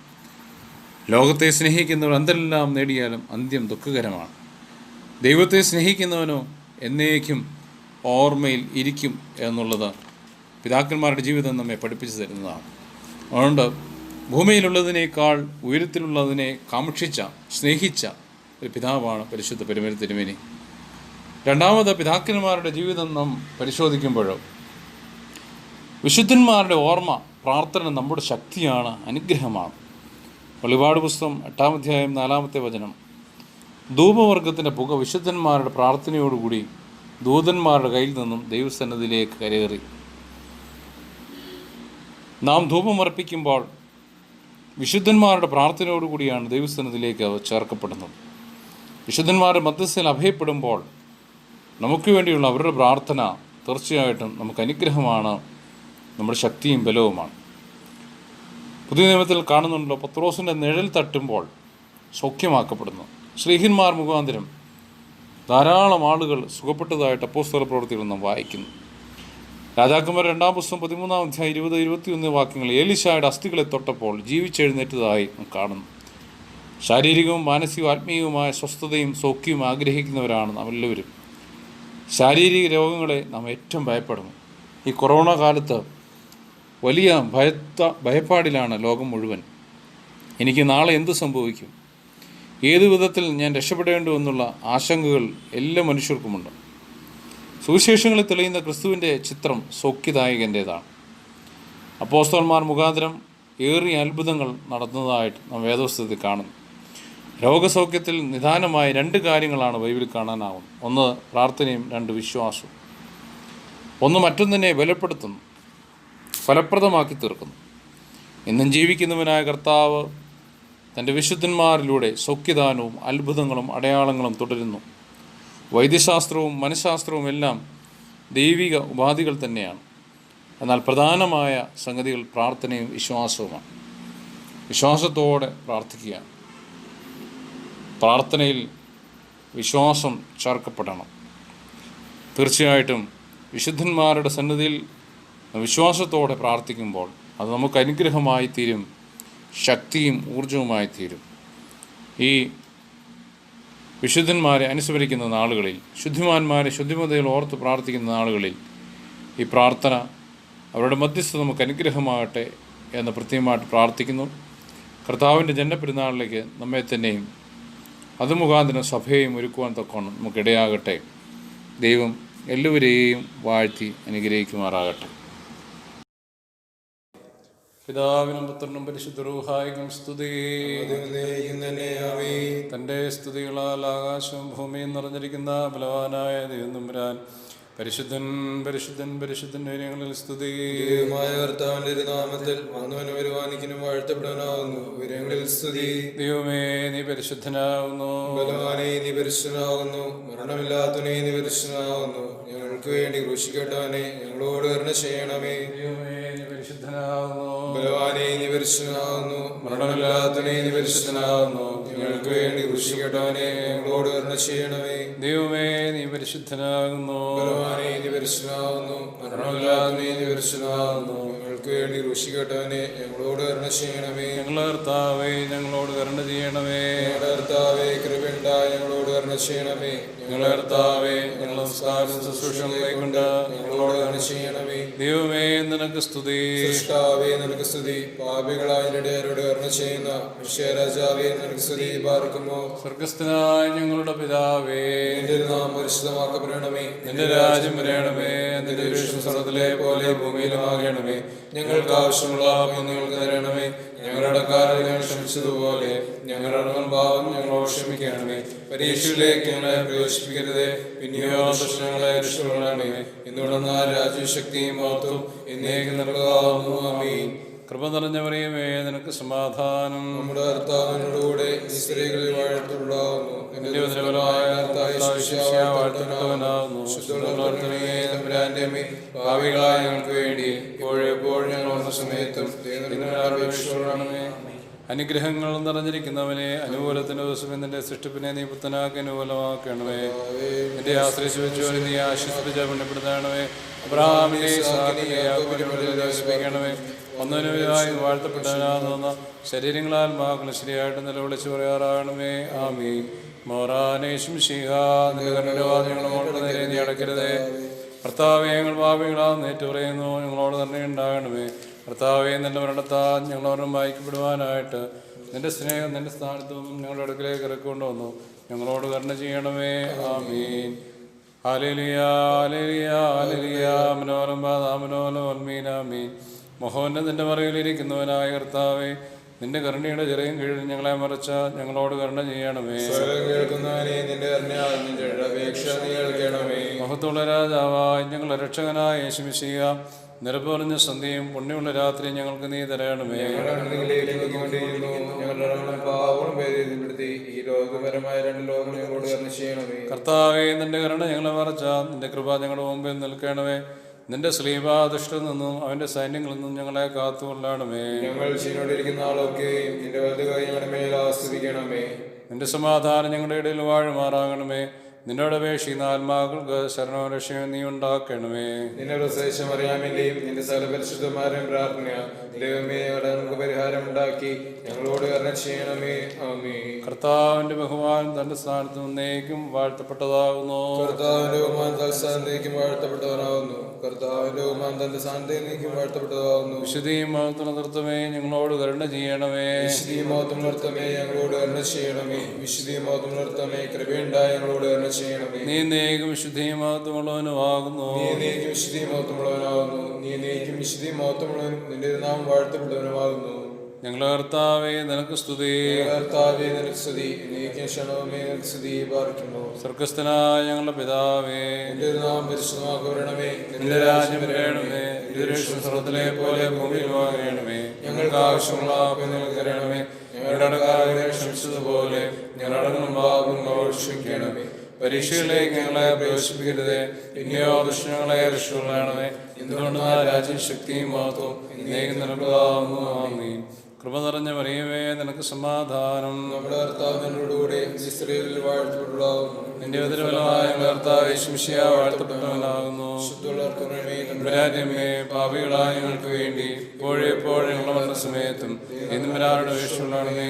ലോകത്തെ സ്നേഹിക്കുന്നവർ എന്തെല്ലാം നേടിയാലും അന്ത്യം ദുഃഖകരമാണ്. ദൈവത്തെ സ്നേഹിക്കുന്നവനോ എന്നേക്കും ഓർമ്മയിൽ ഇരിക്കും എന്നുള്ളത് പിതാക്കന്മാരുടെ ജീവിതം നമ്മെ പഠിപ്പിച്ചു തരുന്നതാണ്. അതുകൊണ്ട് ഭൂമിയിലുള്ളതിനേക്കാൾ ഉയരത്തിലുള്ളതിനെ കാക്ഷിച്ച, സ്നേഹിച്ച ഒരു പിതാവാണ് പരിശുദ്ധ പരിമലത്തിനുവേനി. രണ്ടാമത്, പിതാക്കന്മാരുടെ ജീവിതം നാം പരിശോധിക്കുമ്പോഴോ വിശുദ്ധന്മാരുടെ ഓർമ്മ, പ്രാർത്ഥന നമ്മുടെ ശക്തിയാണ്, അനുഗ്രഹമാണ്. വെളിപാട് പുസ്തകം 8-ാം അധ്യായം 4-ാമത്തെ വചനം, ധൂപവർഗത്തിൻ്റെ പുക വിശുദ്ധന്മാരുടെ പ്രാർത്ഥനയോടുകൂടി ദൂതന്മാരുടെ കയ്യിൽ നിന്നും ദൈവസന്നിധിയിലേക്ക് കരയേറി. നാം ധൂപമർപ്പിക്കുമ്പോൾ വിശുദ്ധന്മാരുടെ പ്രാർത്ഥനയോടുകൂടിയാണ് ദൈവസന്നിധിയിലേക്ക് അവ ചേർക്കപ്പെടുന്നത്. വിശുദ്ധന്മാരുടെ മധ്യസ്ഥയിൽ അഭയപ്പെടുമ്പോൾ നമുക്ക് വേണ്ടിയുള്ള അവരുടെ പ്രാർത്ഥന തീർച്ചയായിട്ടും നമുക്ക് അനുഗ്രഹമാണ്, നമ്മുടെ ശക്തിയും ബലവുമാണ്. പുതിയ നിയമത്തിൽ കാണുന്നുണ്ടല്ലോ, പത്രോസിൻ്റെ നിഴൽ തട്ടുമ്പോൾ സൗഖ്യമാക്കപ്പെടുന്നു. ശ്ലീഹന്മാർ മുഖാന്തരം ധാരാളം ആളുകൾ സുഖപ്പെട്ടതായിട്ട് അപ്പോസ്തല പ്രവൃത്തികൾ നാം വായിക്കുന്നു. രാജാക്കന്മാർ 2-ാം പുസ്തകം 13-ാം അധ്യായം 20-21 വാക്യങ്ങൾ ഏലീശായുടെ അസ്ഥികളെ തൊട്ടപ്പോൾ ജീവിച്ചെഴുന്നേറ്റതായി കാണുന്നു. ശാരീരികവും മാനസികവും ആത്മീയവുമായ സ്വസ്ഥതയും സൗഖ്യവും ആഗ്രഹിക്കുന്നവരാണ് നാം എല്ലാവരും. ശാരീരിക രോഗങ്ങളെ നാം ഏറ്റവും ഭയപ്പെടുന്നു. ഈ കൊറോണ കാലത്ത് വലിയ ഭയപ്പാടിലാണ് ലോകം മുഴുവൻ. എനിക്ക് നാളെ എന്ത് സംഭവിക്കും, ഏതു വിധത്തിൽ ഞാൻ രക്ഷപ്പെടേണ്ടുവെന്നുള്ള ആശങ്കകൾ എല്ലാ മനുഷ്യർക്കുമുണ്ട്. സുവിശേഷങ്ങളിൽ തെളിയുന്ന ക്രിസ്തുവിൻ്റെ ചിത്രം സൗഖ്യദായകൻ്റേതാണ്. അപ്പോസ്തലന്മാർ മുഖാന്തരം ഏറിയ അത്ഭുതങ്ങൾ നടത്തുന്നതായിട്ട് നാം വേദപുസ്തകത്തിൽ കാണുന്നു. രോഗസൗഖ്യത്തിൽ നിദാനമായ 2 കാര്യങ്ങളാണ് ബൈബിളിൽ കാണാനാവുന്നത്. ഒന്ന് പ്രാർത്ഥനയും, 2 വിശ്വാസവും. ഒന്ന് മറ്റൊന്നിനെ ബലപ്പെടുത്തുന്നു, ഫലപ്രദമാക്കി തീർക്കുന്നു. എന്നും ജീവിക്കുന്നവനായ കർത്താവ് തൻ്റെ വിശുദ്ധന്മാരിലൂടെ സൗഖ്യദാനവും അത്ഭുതങ്ങളും അടയാളങ്ങളും തുടരുന്നു. വൈദ്യശാസ്ത്രവും മനഃശാസ്ത്രവും എല്ലാം ദൈവിക ഉപാധികൾ തന്നെയാണ്. എന്നാൽ പ്രധാനമായ സംഗതികൾ പ്രാർത്ഥനയും വിശ്വാസവുമാണ്. വിശ്വാസത്തോടെ പ്രാർത്ഥിക്കുക. പ്രാർത്ഥനയിൽ വിശ്വാസം ചേർക്കപ്പെടണം. തീർച്ചയായിട്ടും വിശുദ്ധന്മാരുടെ സന്നിധിയിൽ വിശ്വാസത്തോടെ പ്രാർത്ഥിക്കുമ്പോൾ അത് നമുക്ക് അനുഗ്രഹമായി തീരും, ശക്തിയും ഊർജവുമായി തീരും. ഈ വിശുദ്ധന്മാരെ അനുസ്മരിക്കുന്ന നാളുകളിൽ, ശുദ്ധിമാന്മാരെ ശുദ്ധിമതയിൽ ഓർത്ത് പ്രാർത്ഥിക്കുന്ന നാളുകളിൽ ഈ പ്രാർത്ഥന, അവരുടെ മധ്യസ്ഥത നമുക്ക് അനുഗ്രഹമാകട്ടെ എന്ന് പ്രത്യേകമായിട്ട് പ്രാർത്ഥിക്കുന്നു. കർത്താവിൻ്റെ ജന്മപ്പെരുന്നാളിലേക്ക് നമ്മെ തന്നെയും അത് മുഖാന്തരം സഭയെയും ഒരുക്കുവാൻ തക്കോണം നമുക്കിടയാകട്ടെ. ദൈവം എല്ലാവരെയും വാഴ്ത്തി അനുഗ്രഹിക്കുമാറാകട്ടെ. പിതാവിനും പുത്രനും പരിശുദ്ധ റൂഹായിക്കും സ്തുതി. തൻ്റെ സ്തുതികളാൽ ആകാശവും ഭൂമിയും നിറഞ്ഞിരിക്കുന്ന ബലവാനായ ദൈവം തമ്പുരാൻ പരിശുദ്ധൻ പരിശുദ്ധൻ പരിശുദ്ധൻ ഉയരങ്ങളിൽ സ്തുതി. കർത്താവിന്റെ നാമത്തിൽ വന്നവനും വരുവാനിക്കനും വാഴ്ത്തപ്പെടാനാവുന്നു. ഉയരങ്ങളിൽ സ്തുതി. ദൈവമേ, നീ പരിശുദ്ധനാകുന്നു. ബലവാനെ, നീ പരിശുദ്ധനാകുന്നു. മരണമില്ലാത്തവനെ, നീ പരിശുദ്ധനാകുന്നു. ഞങ്ങൾക്ക് വേണ്ടി ക്രൂശിക്കപ്പെട്ടവനെ, ഞങ്ങളോട് കരുണ ചെയ്യണമേ. ദൈവമേ, നീ പരിശുദ്ധനാകുന്നു. ബലവാനെ, നീ പരിശുദ്ധനാകുന്നു. മരണമില്ലാത്തവനെ, നീ പരിശുദ്ധനാകുന്നു. ഞങ്ങൾക്ക് വേണ്ടി ക്രൂശിക്കപ്പെട്ടവനെ, ഞങ്ങളോട് കരുണ ചെയ്യണമേ. ദൈവമേ, നീ പരിശുദ്ധനാകുന്നു. ബലവാനെ, നീ പരിശുദ്ധനാകുന്നു. മരണമില്ലാത്തവനെ, നീ പരിശുദ്ധനാകുന്നു. ഞങ്ങൾക്ക് വേണ്ടി ക്രൂശിക്കപ്പെട്ടവനെ, ഞങ്ങളോട് കരുണ ചെയ്യണമേ. ഞങ്ങളുടെ കർത്താവേ, ഞങ്ങളോട് കരുണ ചെയ്യണമേ. ഞങ്ങളുടെ കർത്താവേ, കൃപയുണ്ടായി ഞങ്ങളോട് കരുണ ചെയ്യണമേ. ഞങ്ങളുടെ കർത്താവേ, ഞങ്ങൾ നമസ്കാരം ശുശ്രൂഷകളെക്കൊണ്ട് ഞങ്ങളോട് കരുണ ചെയ്യണമേ. ദൈവമേ, നിനക്ക് സ്തുതി. സൃഷ്ടാവേ, നിനക്ക് സ്തുതി. പാപികളായ ഇടയരോട് കരുണ ചെയ്യുന്ന വിശ്വരാജാവേ, നിനക്ക് സ്തുതി. പാർക്കുമോ സ്വർഗസ്ഥനായ ഞങ്ങളുടെ പിതാവേ, നിന്റെ നാമം പരിശുദ്ധമാക്കപ്പെടണമേ. നിന്റെ രാജ്യം വരണമേ. നിന്റെ വിഷ്ണു സ്വർഗ്ഗത്തിലെ പോലെ ഭൂമിയിലുമാകണമേ. ഞങ്ങൾക്ക് ആവശ്യമുള്ള ഞങ്ങൾക്ക് തരണമേ. ഞങ്ങളുടെ കാര്യം ക്ഷമിച്ചതുപോലെ ഞങ്ങളുടെ ഭാവം ഞങ്ങളോട് ക്ഷമിക്കണമേ. പരീക്ഷയിലേക്ക് ഞങ്ങളെ പ്രവേശിപ്പിക്കരുതേ, പിന്നെയോ ദുഷ്ടങ്ങളെ രക്ഷപ്പെടണമേ. എന്നുള്ള രാജ്യശക്തിയും മഹത്വവും എന്നേക്കും നിനക്കാവുന്നു. ആമീൻ. കൃപ നിറഞ്ഞ മറിയമേ, നിനക്ക് സമാധാനം. നമ്മുടെ കർത്താവിനോടുകൂടെ സ്ത്രീകളിൽ വാഴ്ത്തുണ്ടാവുന്നു. നിന്റെ ഉദരഫലമായ വാഴ്ത്തപ്പെട്ടവനാകുന്നു. തമ്പുരാന്റെ അമ്മേ, പാപികളായ ഞങ്ങൾക്ക് വേണ്ടി എപ്പോഴും ഞങ്ങൾ വന്ന സമയത്തും ദൈവമേ. അനുഗ്രഹങ്ങൾ നിറഞ്ഞിരിക്കുന്നവനെ, അനുകൂലത്തിന്റെ ദിവസം നിന്റെ സൃഷ്ടിപ്പിനെ നീ പുത്തനാക്കി അനുകൂലമാക്കണമേ. നിന്റെ ആശ്രയിച്ചു വെച്ചവരെ നീ ആശ്വസിപ്പിച്ച പുണ്യപ്പെടുത്തണമേ. അബ്രഹാമിനെ യാക്കോബിനെ ഒന്നിനുമായി വാഴ്ത്തപ്പെട്ടവനാകുന്ന ശരീരങ്ങളാൽ മഹാക്കൾ ശരിയായിട്ട് നിലവിളിച്ച് പറയാറാകണമേ. ആമീൻ. മോറാനേശും ശിഹ നിങ്ങളുടെ വാദങ്ങളുടെ നേരെ നീ അടക്കരുതേ. കർത്താവേ, ഞങ്ങൾ പാപികളാന്ന് ഏറ്റുപറയുന്നു, ഞങ്ങളോട് തന്നെ ഉണ്ടാകണമേ. കർത്താവേ, നിന്റെ മരണത്താൽ ഞങ്ങളോടും വായിക്കപ്പെടുവാനായിട്ട് നിന്റെ സ്നേഹം നിന്റെ സ്ഥാനത്തും ഞങ്ങളുടെ അടുക്കലേക്ക് ഇറക്കൊണ്ടുവന്നു. ഞങ്ങളോട് കരുണ ചെയ്യണമേ. ആമീൻ. ഹല്ലേലൂയ ഹല്ലേലൂയ ഹല്ലേലൂയ. മനോരം ബാധാമനോലം വൽമീനാമീൻ. മഹോന്നെ നിന്റെ മറയിലിരിക്കുന്നവനായ കർത്താവേ, നിന്റെ കരുണയുടെ ചെറിയ കീഴിൽ ഞങ്ങളെ മറച്ച ഞങ്ങളോട് കരുണ ചെയ്യണമേ. കേൾക്കുന്നവനെ, നിന്റെ അപേക്ഷ നീ കേൾക്കണമേ. മഹത്തുള്ള രാജാവായി ഞങ്ങളുടെ രക്ഷകനായ യേശുമിശിഹ, നിരപ്പറിഞ്ഞ സന്ധ്യയും പുണ്യമുള്ള രാത്രി ഞങ്ങൾക്ക് നീ തരണമേ. ഈ രോഗപരമായ രണ്ട് ലോകങ്ങൾ ഞങ്ങളോട് കരുണ ചെയ്യണമേ. കർത്താവേ, നിന്റെ കരുണ ഞങ്ങളെ മറച്ച നിന്റെ കൃപ ഞങ്ങളുടെ മുമ്പിൽ നിൽക്കണമേ. നിന്റെ ശ്ലീബാധിഷ്ഠിൽ നിന്നും അവന്റെ സൈന്യങ്ങളിൽ നിന്നും ഞങ്ങളെ കാത്തുകൊള്ളണമേ. ഞങ്ങൾ ചെയ്തുകൊണ്ടിരിക്കുന്ന ആളൊക്കെയും നിന്റെ വലുതായി ഞങ്ങളുടെ മേൽ ആസ്വദിക്കണമേ. നിന്റെ സമാധാനം ഞങ്ങളുടെ ഇടയിൽ വാഴുമാറാകണമേ. നിന്നോട് അപേക്ഷിക്കുന്ന ആത്മാക്കൾക്ക് ശരണവും രക്ഷയും നീ ഉണ്ടാക്കണമേ. നിന്നെ പ്രസവിച്ച മറിയാമിന്റെയും നിന്റെ സകല പരിശുദ്ധന്മാരെയും പ്രാർത്ഥന ദൈവമേ, അവിടെ നമുക്ക് പരിഹാരം ഉണ്ടാക്കി ഞങ്ങളോട് കരുണ ചെയ്യണമേ. ആമേൻ. കർത്താവിന്റെ ബഹുമാനം തന്റെ സ്ഥാനത്ത് നിന്നേക്കും വാഴ്ത്തപ്പെട്ടതാകുന്നു. കർത്താവിന്റെ ബഹുമാനം തന്റെ സ്ഥാനത്തേക്കും വാഴ്ത്തപ്പെട്ടവനാകുന്നു. കർത്താവിന്റെ ബഹുമാനം തന്റെ സ്ഥാനത്തേക്കും വാഴ്ത്തപ്പെട്ടതാകുന്നു. വിശുദ്ധിയും മഹത്വം നിർത്തമേ ഞങ്ങളോട് കരുണ ചെയ്യണമേ. വിശുദ്ധിയും മഹത്വം നിർത്തമേ ഞങ്ങളോട് കരുണ ചെയ്യണമേ. വിശുദ്ധിയും മഹത്വം നിർത്തമേ കൃപയുണ്ടായി ഞങ്ങളോട് കരുണ ചെയ്യണമേ. നീ എന്നേക്കും വിശുദ്ധിയും മഹത്വമുള്ളവനുമാകുന്നു. നീ എന്നേക്കും വിശുദ്ധിയും മഹത്വമുള്ളവനാകുന്നു. നീ എന്നേക്കും വിശുദ്ധിയും മഹത്വമുള്ളവനും നിന്റെ നാമം വാഴ്ത്തപ്പെട്ടവനുമാകുന്നു. ഞങ്ങളുടെ കർത്താവേ, നിനക്ക് സ്തുതി. കർത്താവേ, നിനക്ക് സ്തുതി. എന്നേക്കും ക്ഷണമേ നിനക്ക് സ്തുതി. പാർക്കുന്നു. സ്വർഗ്ഗസ്ഥനായ ഞങ്ങളുടെ പിതാവേ, നിന്റെ നാമം പരിശുദ്ധമാക്കപ്പെടണമേ. നിന്റെ രാജ്യം വരണമേ. സ്വർഗ്ഗത്തിലെ പോലെ ഭൂമിയിൽ വാങ്ങണമേ. ഞങ്ങൾക്ക് ആവശ്യമുള്ള തരണമേ. ഞങ്ങളുടെ കടക്കാരെ ക്ഷമിച്ചതുപോലെ ഞങ്ങളുടെ പാപങ്ങളോട് ക്ഷമിക്കണമേ. പരീക്ഷയിലേക്ക് ഞങ്ങളെ പ്രവേശിപ്പിക്കരുതേ, പിന്നെയോ ദുഷ്ടങ്ങളെ രക്ഷിക്കണമേ. എന്തുകൊണ്ട് രാജ്യം ശക്തിയും മഹത്വവും എന്നേക്കും നിനക്കുള്ളതാകുന്നു. ആമേൻ. കൃപ നിറഞ്ഞ മറിയമേ, നിനക്ക് സമാധാനം. നമ്മുടെ കർത്താവ് നിന്നോടുകൂടെ സ്ത്രീകളിൽ വാഴ്ത്തപ്പെട്ടവളാകുന്നു. നിന്റെ ഉദരഫലമായ കർത്താവ് യേശുമിശിഹ വാഴ്ത്തപ്പെട്ടവനാകുന്നു. പാപികളായ ഞങ്ങൾക്ക് വേണ്ടി ഇപ്പോഴെപ്പോഴും ഞങ്ങളുടെ മരണസമയത്തും എന്നും വരാറുടെ വേഷമുള്ളണമേ.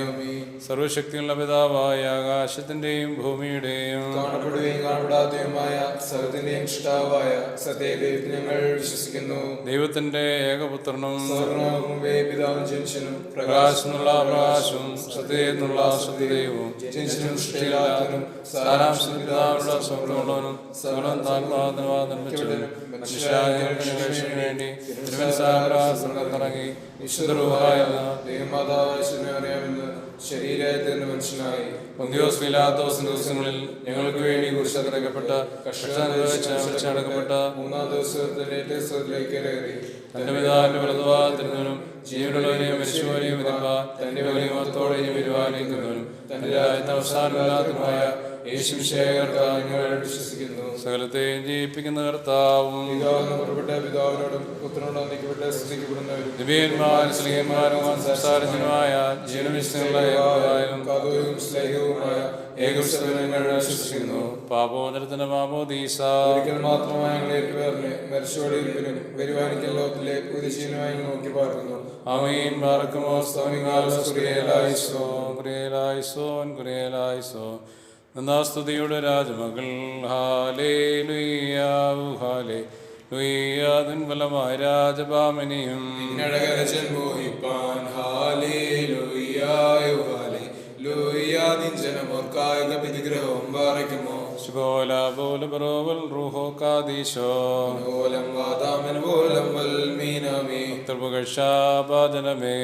സർവശക്തിയുള്ള പിതാവായ ആകാശത്തിന്റെയും ഭൂമിയുടെയും കാണപ്പെടുകയും കാണപ്പെടാത്തതുമായ സകലത്തിന്റെയും സൃഷ്ടാവായ സത്യദൈവത്തിൽ ഞങ്ങൾ വിശ്വസിക്കുന്നു. ദൈവത്തിന്റെ ഏകപുത്രനും പിതാവും ജനിച്ചനും പ്രകാശത്തിനുള്ള പ്രകാശവും സത്യത്തിനുള്ള സത്യദൈവവും ജനിച്ചനും സൃഷ്ടിയില്ലാത്തവനും സാരാംശ പിതാവിനുള്ള സ്വന്തമുള്ളവനും സകലം താൽമാതനവാ നിർമ്മിച്ചവനും മനുഷ്യന് വേണ്ടി തിരുവനന്തപുരത്തിറങ്ങി വിശുദ്ധരൂഹായ ദൈവമാതാവിനെ അറിയാമെന്ന് ശരീരമായി തന്നെ മനുഷ്യനായി പൊന്തിയോസ് പീലാത്തോസ് ദിവസങ്ങളിൽ ഞങ്ങൾക്ക് വേണ്ടി കുരിശിലടക്കപ്പെട്ട കഷ്ടപ്പെട്ട മൂന്നാം ദിവസത്തിലേക്ക് കയറി തന്റെ പിതാവിന്റെ വലതുഭാഗത്തിരുന്നവനും ജീവനുള്ളവരെയും മരിച്ചുപോലെയും വിധിപ്പാൻ തന്റെ വലിയമത്തോടെ വരുവാനിരിക്കുന്നവനും തന്റെ രാജ്യത്തെ അവസാനമില്ലാത്തതുമായ യേശുമിശിഹായെ ഞങ്ങൾ വിശ്വസിക്കുന്നു. സകലത്തെയും ജീവിപ്പിക്കുന്ന കർത്താവും പിതാവിനോടും പുത്രനോടും ഒന്നിക്കപ്പെട്ട സ്തുതിക്കപ്പെടുന്നവരും ദിവ്യന്മാരും സ്ത്രീയന്മാരും സംസാരജനുമായ ജീവനിശ്ചയങ്ങളും സ്നേഹവുമായ ഏകവിശ്വങ്ങൾ വിശ്വസിക്കുന്നു. പാപോദരത്തിന്റെ മാമോദീസ ഒരിക്കൽ മാത്രമായി ഞങ്ങളെ മരിച്ചുവടിയിരിപ്പിനും വരുവാനിക്കൽ ലോകത്തിലെ പുതിശീലമായി നോക്കി പാർക്കുന്നു. ആമീൻ. ബാറക്കുമോ കുറിയലായിസോ സ്തുതിയുടെ രാജമകൾ ഹാലേലുയ്യ ലുയ്യ ദുർബലമായ രാജഭാമനിയും ജനമോർക്കായികഗ്രഹവും പാറയ്ക്കുമോ ശുഭോല പോല ബറോവൽ റൂഹോ കാദീശോ ഓലം വാദാമൻ ഓലം വൽമീനാമേ തർപ്പകക്ഷാപാദനമേ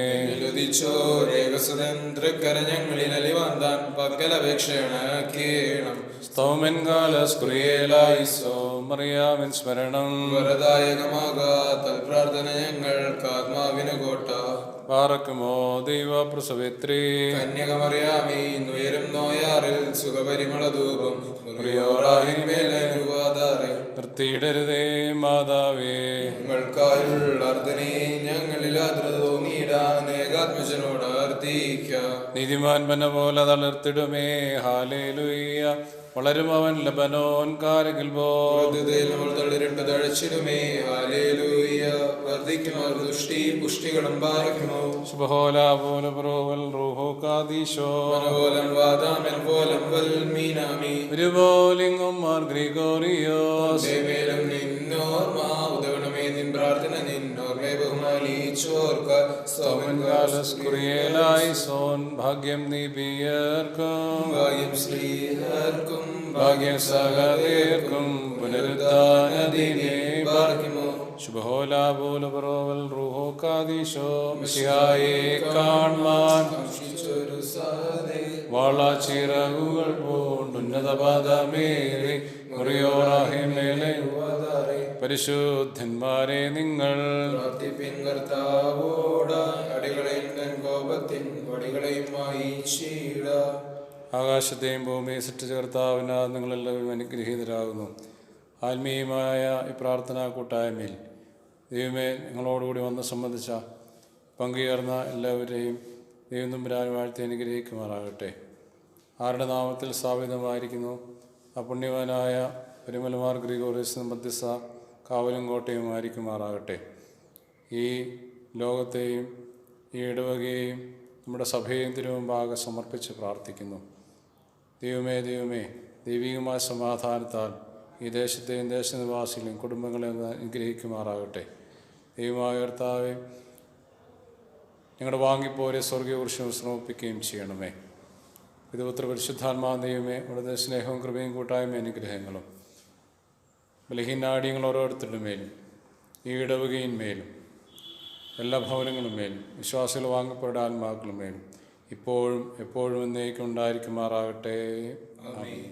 ലുദിച്ചോ രേഖസ്വതന്ത്രക്കര ഞങ്ങളിൽ അലിവാന്താൻ പക്കലപേക്ഷണ കേണം സ്തോമൻ കാലസ്കുറിയേലായിസോ മറിയാമിൻ സ്മരണം വരദായകമാകാ തൽപ്രാർത്ഥന ഞങ്ങൾക്ക് ആത്മാവിന് കോട്ട പാറക്കുമോ ദൈവപ്രസവിത്രീ കന്യകമറിയാമേ ഉയരും നോയാറിൽ സുഖപരിമള ധൂപം നിർത്തിയിടരുതേ മാതാവേ ഞങ്ങൾക്കായുള്ള അർദ്ധനെ ഞങ്ങളിൽ തോന്നിയിടാൻ ഏകാത്മജനോട് അർത്ഥിക്കാം. നീതിമാൻ പന പോലെ തളിർത്തിടുമേ ഹാലേലുയ്യ വളരും അവൻ ലബനോൻ കാരകിൽ നമ്മൾ തളിരിട്ട് തഴച്ചിടുമേ ഹാലേലൂയ വർദ്ധിക്കും അവർ ദുഷ്ടി പുഷ്ടികളും പാലിക്കുമോ ശുഭഹോല പോലെ പ്രോവൽ റൂഹോ കാദീശോ മനോലം വാദാമൻ പോലം വൽമീനാമി ഒരുപോലിംഗം മാർ ഗ്രിഗോറിയോസ് മേലും നിന്നോർമ്മ ഉദകണമേ നിൻ പ്രാർത്ഥന നിന്നോർമ്മ ബഹുമാനിച്ചോർക്ക കുറിയേലായിസോൻ ഭാഗ്യം നീപിയർക്കും ഭാഗ്യം ശ്രീഹർക്കും ഭാഗ്യം സഹതീർക്കും പുനരുദ്ധാനദിനെ പാർക്കുമോ ശുഭഹോല പോലെ പ്രോവൽ റൂഹോ കാദീശോ മിശിഹായെ കാൺമാൻ വളച്ചിറകുകൾ പോണ്ടുന്നത പദമേറി മുറിയോറാഹിമേലെ പരിശുദ്ധന്മാരെ നിങ്ങൾ പ്രാർത്ഥിപ്പിൻ കർത്താവോട് അടികളെയും തൻ കോപത്തിൻ വടികളെയുമായി ചീട. ആകാശത്തെയും ഭൂമിയെ സൃഷ്ടിച്ച കർത്താവിനാൽ നിങ്ങളെല്ലാവരും അനുഗ്രഹീതരാകുന്നു. ആത്മീയമായ ഈ പ്രാർത്ഥനാ കൂട്ടായ്മയിൽ ദൈവമേ ഞങ്ങളോടുകൂടി വന്ന് സംബന്ധിച്ച പങ്കുചേർന്ന എല്ലാവരെയും ദൈവം തമ്പുരാൻ വാഴ്ത്തി അനുഗ്രഹിക്കുമാറാകട്ടെ. ആരുടെ നാമത്തിൽ സ്ഥാപിതമായിരിക്കുന്നു ആ പുണ്യവാനായ പരിമലമാർ ഗ്രിഗോറിയസ് മധ്യസ്ഥ കാവലും കോട്ടയും ആയിരിക്കുമാറാകട്ടെ. ഈ ലോകത്തെയും ഈ ഇടവകയെയും നമ്മുടെ സഭയെയും തിരുമുമ്പാകെ സമർപ്പിച്ച് പ്രാർത്ഥിക്കുന്നു. ദൈവമേ ദൈവികമായ സമാധാനത്താൽ ഈ ദേശത്തെയും ദേശനിവാസികളെയും കുടുംബങ്ങളെയും അനുഗ്രഹിക്കുമാറാകട്ടെ. ദൈവമായ കർത്താവെ, ഞങ്ങളുടെ വാങ്ങിപ്പോരെ സ്വർഗീയ കുരിശിനെ സമർപ്പിക്കുകയും ചെയ്യണമേ. പിതൃപുത്ര പരിശുദ്ധാത്മാ ദൈവമേ, അവിടുത്തെ സ്നേഹവും കൃപയും കൂട്ടായ്മ അനുഗ്രഹങ്ങളും ബലഹീനാടിയങ്ങൾ ഓരോരുത്തരുടെ മേലും ഈ ഇടവകയിന്മേലും എല്ലാ ഭവനങ്ങളും മേലും വിശ്വാസികൾ വാങ്ങപ്പെട്ട ആത്മാക്കളും മേലും ഇപ്പോഴും എപ്പോഴും എന്നേക്കും ഉണ്ടായിരിക്കുമാറാകട്ടെ. ആമേൻ.